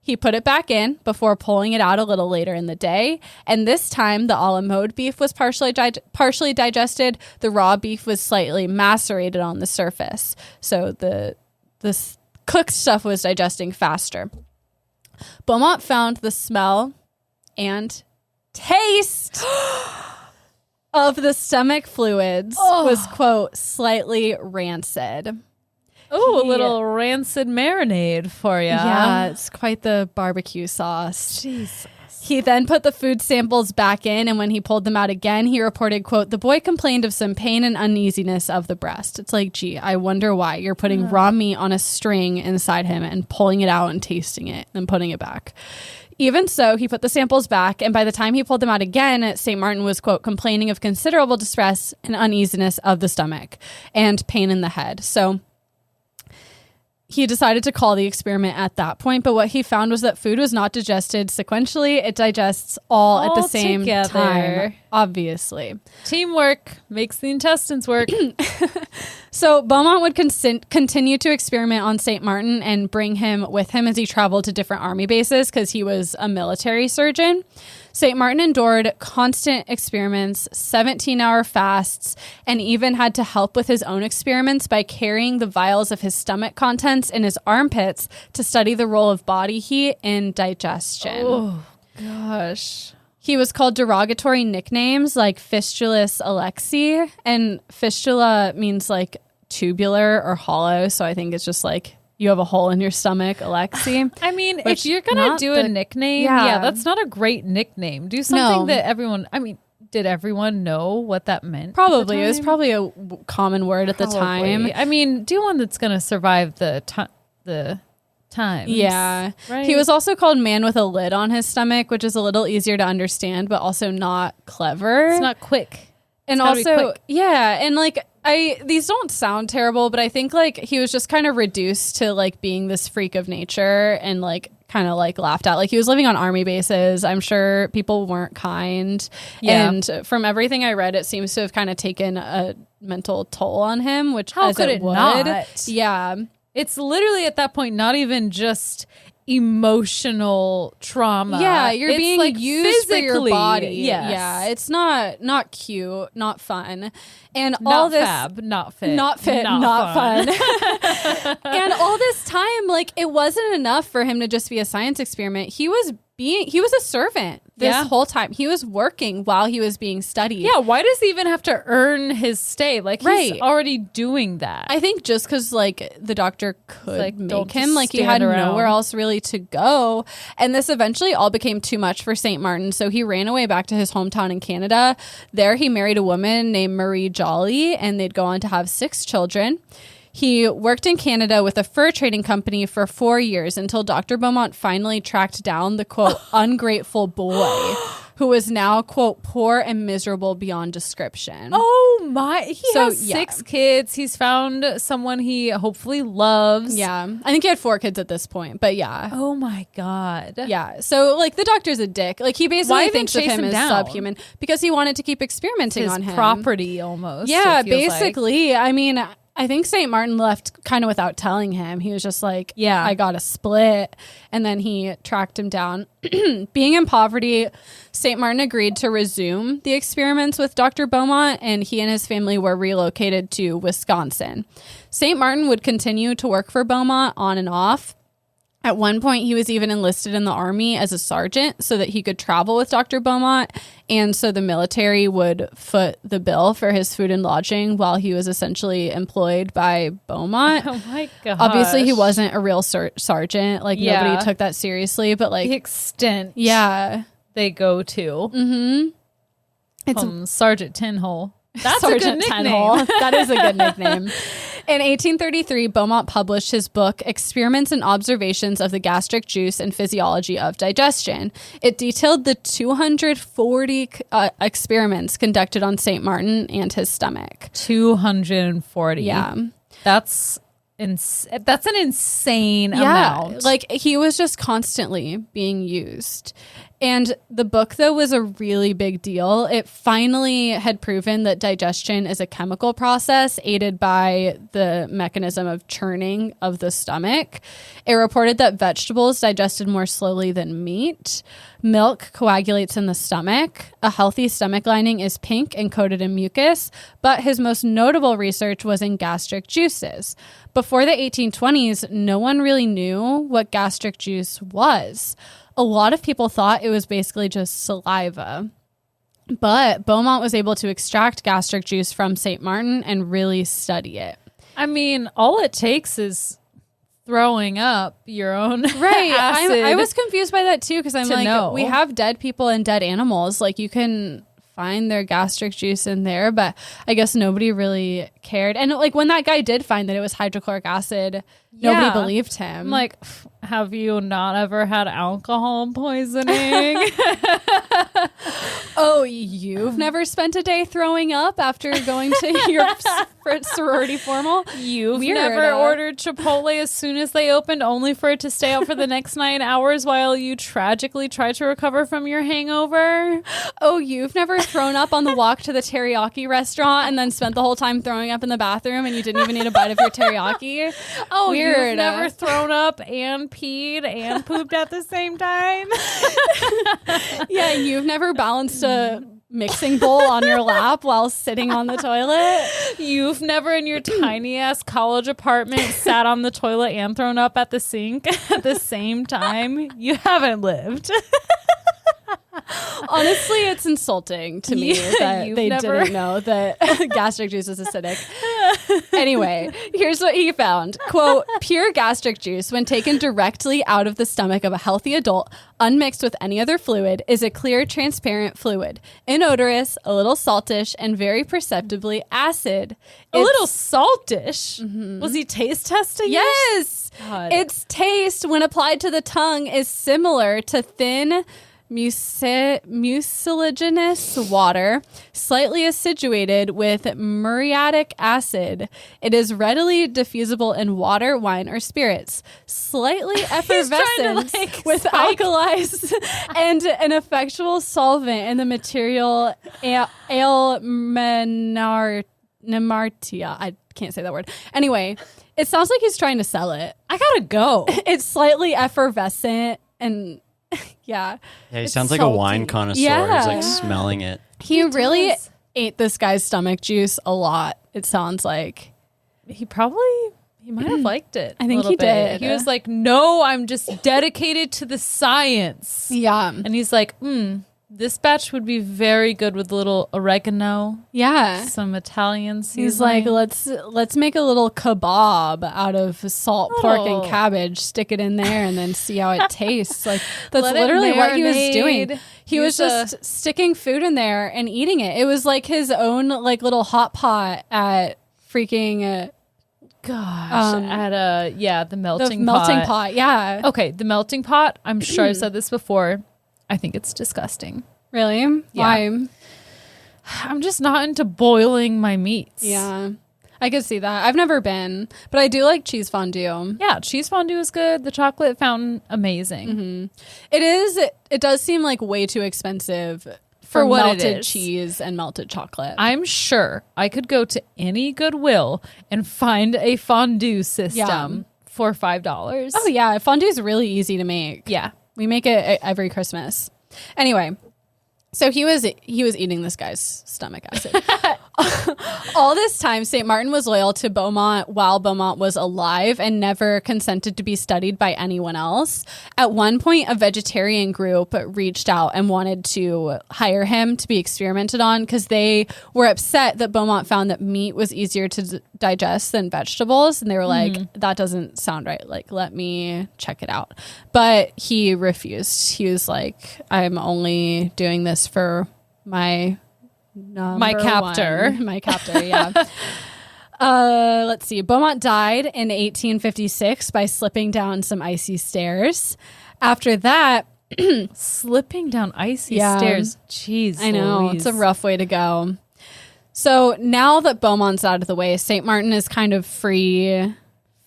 He put it back in before pulling it out a little later in the day. And this time, the a la mode beef was partially digested. The raw beef was slightly macerated on the surface. So the cooked stuff was digesting faster. Beaumont found the smell and taste of the stomach fluids was, quote, slightly rancid. Oh, a little rancid marinade for you. Yeah, it's quite the barbecue sauce. Jesus. He then put the food samples back in, and when he pulled them out again, he reported, quote, the boy complained of some pain and uneasiness of the breast. It's like, gee, I wonder why you're putting raw meat on a string inside him and pulling it out and tasting it and putting it back. Even so, he put the samples back, and by the time he pulled them out again, St. Martin was, quote, complaining of considerable distress and uneasiness of the stomach and pain in the head. So he decided to call the experiment at that point, but what he found was that food was not digested sequentially. It digests all at the same together. time, obviously. Teamwork makes the intestines work. So Beaumont would continue to experiment on St. Martin and bring him with him as he traveled to different army bases because he was a military surgeon. St. Martin endured constant experiments, 17-hour fasts, and even had to help with his own experiments by carrying the vials of his stomach contents in his armpits to study the role of body heat in digestion. Oh, gosh. He was called derogatory nicknames like Fistulus Alexis, and fistula means like tubular or hollow, so I think it's just like you have a hole in your stomach, Alexi. I mean, Which if you're going to do a nickname, yeah, that's not a great nickname. Do something that everyone, I mean, did everyone know what that meant? Probably. It was probably a common word at the time. I mean, do one that's going to survive the times. Yeah. Right? He was also called man with a lid on his stomach, which is a little easier to understand, but also not clever. It's not quick. And also, yeah, and like these don't sound terrible, but I think like he was just kind of reduced to like being this freak of nature and like kind of like laughed at. Like he was living on army bases. I'm sure people weren't kind. Yeah. And from everything I read, it seems to have kind of taken a mental toll on him, which How as could it not? Yeah. It's literally at that point not even just emotional trauma. Yeah, you're it's being like used for your physically, body. Yes. Yeah, it's not cute, not fun. And Not all this fab, not fit. not fit, not fun. And all this time, like, it wasn't enough for him to just be a science experiment. He was he was a servant this Yeah. whole time. He was working while he was being studied. Yeah, why does he even have to earn his stay? Like, he's Right. already doing that. I think just because like the doctor could like, don't make him just like he stand had around. nowhere else really to go, and this eventually all became too much for Saint Martin, so he ran away back to his hometown in Canada. There he married a woman named Marie Jolly, and they'd go on to have 6 children. He worked in Canada with a fur trading company for 4 years until Dr. Beaumont finally tracked down the, quote, ungrateful boy who was now, quote, poor and miserable beyond description. Oh my, he So, has yeah. 6 kids. He's found someone he hopefully loves. Yeah. I think he had 4 kids at this point, but yeah. Oh my God. Yeah. So, like, the doctor's a dick. Like, he Why basically even thinks of chase him him as down? subhuman because he wanted to keep experimenting His on him. property almost. Yeah, it feels like. basically. I mean, I think St. Martin left kind of without telling him. He was just like, Yeah. I got a split. And then he tracked him down. Being in poverty, St. Martin agreed to resume the experiments with Dr. Beaumont, and he and his family were relocated to Wisconsin. St. Martin would continue to work for Beaumont on and off. At one point, he was even enlisted in the army as a sergeant so that he could travel with Dr. Beaumont, and so the military would foot the bill for his food and lodging while he was essentially employed by Beaumont. Oh my God. Obviously, he wasn't a real sergeant. Like, Yeah. nobody took that seriously, but, The like, extent yeah. they go to. It's Sergeant Tinhole. That's Sergeant a good Tenhole. nickname. That is a good nickname. In 1833, Beaumont published his book, Experiments and Observations of the Gastric Juice and Physiology of Digestion. It detailed the 240 experiments conducted on St. Martin and his stomach. 240. Yeah. That's an insane amount. Like, he was just constantly being used. And the book, though, was a really big deal. It finally had proven that digestion is a chemical process aided by the mechanism of churning of the stomach. It reported that vegetables digested more slowly than meat. Milk coagulates in the stomach. A healthy stomach lining is pink and coated in mucus. But his most notable research was in gastric juices. Before the 1820s, no one really knew what gastric juice was. A lot of people thought it was basically just saliva. But Beaumont was able to extract gastric juice from St. Martin and really study it. I mean, all it takes is throwing up your own Right. acid. I was confused by that too because I'm to like, know. we have dead people and dead animals. Like, you can find their gastric juice in there, but I guess nobody really cared. And like, when that guy did find that it was hydrochloric acid, nobody Yeah. believed him. I'm like, have you not ever had alcohol poisoning? oh, you've never spent a day throwing up after going to your sorority formal? You've Weird. never ordered Chipotle as soon as they opened, only for it to stay out for the next 9 hours while you tragically try to recover from your hangover? Oh, you've never thrown up on the walk to the teriyaki restaurant and then spent the whole time throwing up in the bathroom and you didn't even eat a bite of your teriyaki? Oh, Weird. You've never thrown up and peed and pooped at the same time? Yeah, you've never balanced a mixing bowl on your lap while sitting on the toilet? You've never in your tiny ass college apartment sat on the toilet and thrown up at the sink at the same time? You haven't lived. Honestly, it's insulting to me that You've they never- didn't know that gastric juice is acidic. Anyway, here's what he found. Quote, pure gastric juice, when taken directly out of the stomach of a healthy adult, unmixed with any other fluid, is a clear, transparent fluid. Inodorous, a little saltish, and very perceptibly acid. A little saltish. Was he taste testing? Yes! God. Its taste, when applied to the tongue, is similar to thin, mucilaginous water, slightly acidulated with muriatic acid. It is readily diffusible in water, wine, or spirits. Slightly effervescent with alkalis and an effectual solvent in the material nemartia. I can't say that word. Anyway, it sounds like he's trying to sell it. I gotta go. It's slightly effervescent and yeah. Yeah, he It's sounds like salty. a wine connoisseur. Yeah. He's like smelling it. He really does. ate this guy's stomach juice a lot, it sounds like. He probably He might have liked it. I think he did. He was like, no, I'm just dedicated to the science. Yeah. And he's like, this batch would be very good with a little oregano. Yeah. Some Italian seasoning. He's like, let's make a little kebab out of salt, pork, and cabbage, stick it in there, and then see how it tastes. Like, that's literally what he was doing. He was just sticking food in there and eating it. It was like his own like little hot pot at freaking at the melting pot. Yeah. Okay, the melting pot. I'm sure I've said this before. I think it's disgusting. Really? Yeah. Why? I'm just not into boiling my meats. Yeah. I could see that. I've never been, but I do like cheese fondue. Yeah, cheese fondue is good. The chocolate fountain, amazing. It does seem like way too expensive for what melted cheese and melted chocolate. I'm sure I could go to any Goodwill and find a fondue system for $5. Oh yeah, fondue is really easy to make. Yeah. We make it every Christmas. Anyway, so he was eating this guy's stomach acid. All this time, St. Martin was loyal to Beaumont while Beaumont was alive and never consented to be studied by anyone else. At one point, a vegetarian group reached out and wanted to hire him to be experimented on because they were upset that Beaumont found that meat was easier to digest than vegetables. And they were like, that doesn't sound right. Like, let me check it out. But he refused. He was like, I'm only doing this for my captor. My captor, yeah. Let's see. Beaumont died in 1856 by slipping down some icy stairs. After that, slipping down icy stairs. Jeez, I know. Louise. It's a rough way to go. So now that Beaumont's out of the way, St. Martin is kind of free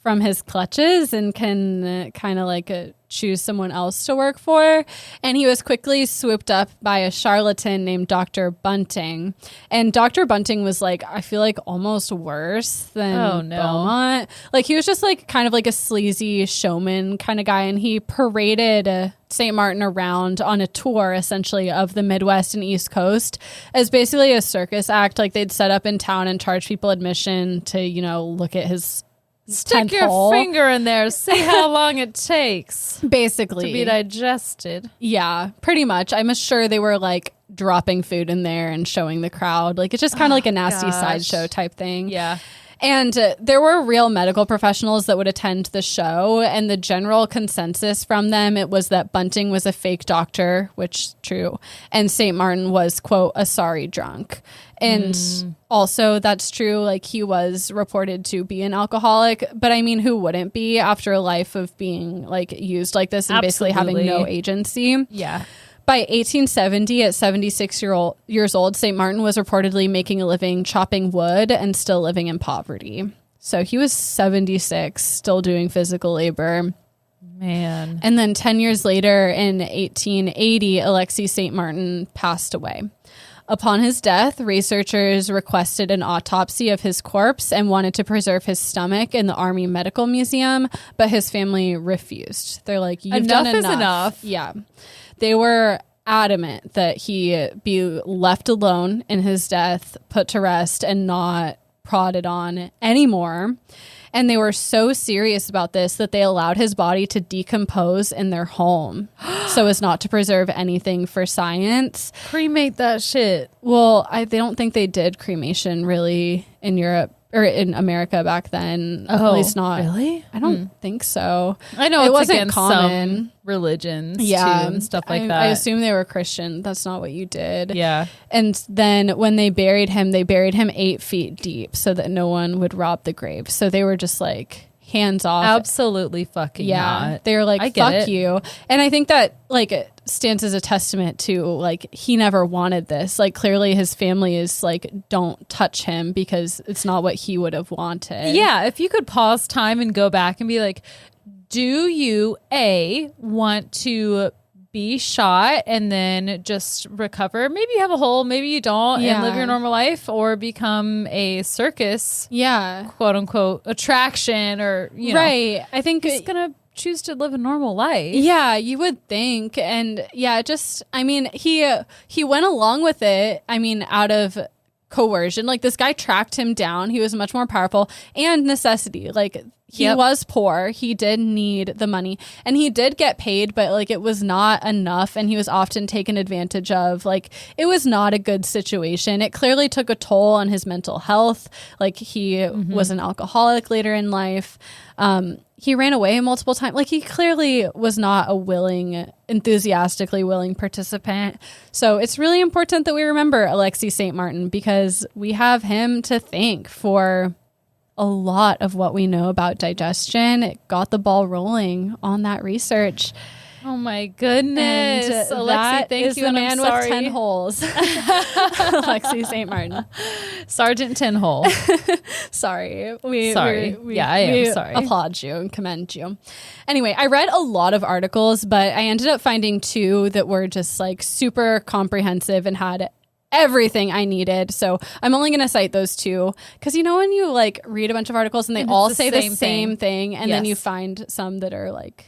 from his clutches and can kind of like choose someone else to work for. And he was quickly swooped up by a charlatan named Dr. Bunting. And Dr. Bunting was like, I feel like almost worse than Beaumont. Like he was just like kind of like a sleazy showman kind of guy. And he paraded St. Martin around on a tour essentially of the Midwest and East Coast as basically a circus act. Like they'd set up in town and charge people admission to, you know, look at his stick your finger in there, see how long it takes basically to be digested. Yeah, pretty much. I'm sure they were like dropping food in there and showing the crowd. Like it's just kind of like a nasty sideshow type thing. Yeah. And there were real medical professionals that would attend the show, and the general consensus from them, it was that Bunting was a fake doctor, which true, and St. Martin was, quote, a sorry drunk. And also that's true, like he was reported to be an alcoholic, but I mean, who wouldn't be after a life of being like used like this and basically having no agency? Yeah. By 1870, at 76 years old, St. Martin was reportedly making a living chopping wood and still living in poverty. So he was 76, still doing physical labor. Man. And then 10 years later, in 1880, Alexis St. Martin passed away. Upon his death, researchers requested an autopsy of his corpse and wanted to preserve his stomach in the Army Medical Museum, but his family refused. They're like, you've done enough. Enough is enough. Yeah. They were adamant that he be left alone in his death, put to rest, and not prodded on anymore. And they were so serious about this that they allowed his body to decompose in their home so as not to preserve anything for science. Cremate that shit. Well, they don't think they did cremation really in Europe or in America back then. Oh, at least not. Really? I don't think so. I know it it's wasn't against common. Some religions too Yeah, and stuff like that. I assume they were Christian. That's not what you did. Yeah. And then when they buried him 8 feet deep so that no one would rob the grave. So they were just like hands off. Absolutely fucking not. They were like, I get fuck it. you. And I think that like it stands as a testament to like he never wanted this. Like clearly his family is like, don't touch him because it's not what he would have wanted. Yeah. If you could pause time and go back and be like, do you want to be shot and then just recover? Maybe you have a hole, maybe you don't, and live your normal life, or become a circus, quote unquote, attraction, or you know, right. I think he's gonna choose to live a normal life. Yeah, you would think. And yeah, just I mean, he went along with it. I mean, out of coercion. Like this guy tracked him down. He was much more powerful, and necessity. Like he was poor. He did need the money, and he did get paid, but like it was not enough, and he was often taken advantage of. Like it was not a good situation. It clearly took a toll on his mental health. Like he was an alcoholic later in life. He ran away multiple times. Like he clearly was not a enthusiastically willing participant. So it's really important that we remember Alexis St. Martin, because we have him to thank for a lot of what we know about digestion. It got the ball rolling on that research. Oh my goodness. And Alexi, thank you. The and man I'm sorry. with 10 holes. Alexis St. Martin. Sergeant 10 Hole. Sorry. Sorry. I am sorry. Applaud you and commend you. Anyway, I read a lot of articles, but I ended up finding 2 that were just like super comprehensive and had everything I needed. So I'm only going to cite those 2, because when you like read a bunch of articles and they all say the same thing, and then you find some that are like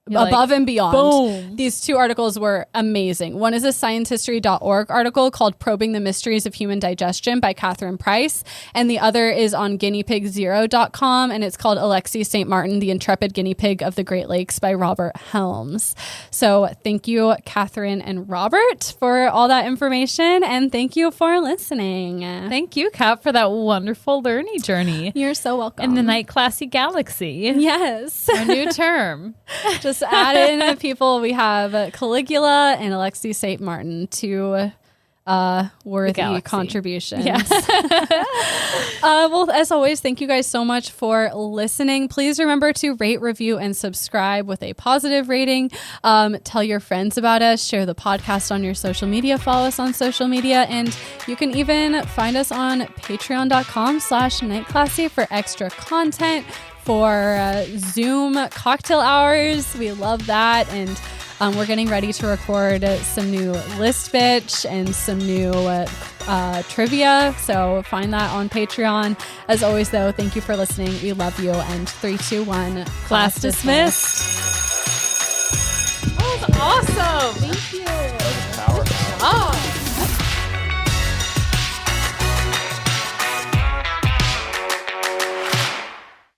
above and beyond. Boom. These 2 articles were amazing. One is a sciencehistory.org article called Probing the Mysteries of Human Digestion by Catherine Price. And the other is on guineapigzero.com, and it's called Alexis St. Martin, the Intrepid Guinea Pig of the Great Lakes by Robert Helms. So thank you, Catherine and Robert, for all that information. And thank you for listening. Thank you, Kat, for that wonderful learning journey. You're so welcome. In the night classy galaxy. Yes. A new term. Just add in people. We have Caligula and Alexis St. Martin, 2 worthy contributions. Yeah. Well, as always, thank you guys so much for listening. Please remember to rate, review, and subscribe with a positive rating. Tell your friends about us. Share the podcast on your social media. Follow us on social media. And you can even find us on patreon.com/nightclassy for extra content, for Zoom cocktail hours. We love that. And we're getting ready to record some new list bitch and some new trivia. So find that on Patreon. As always, though, thank you for listening. We love you. And 3, 2, 1, class dismissed. That was awesome. Thank you.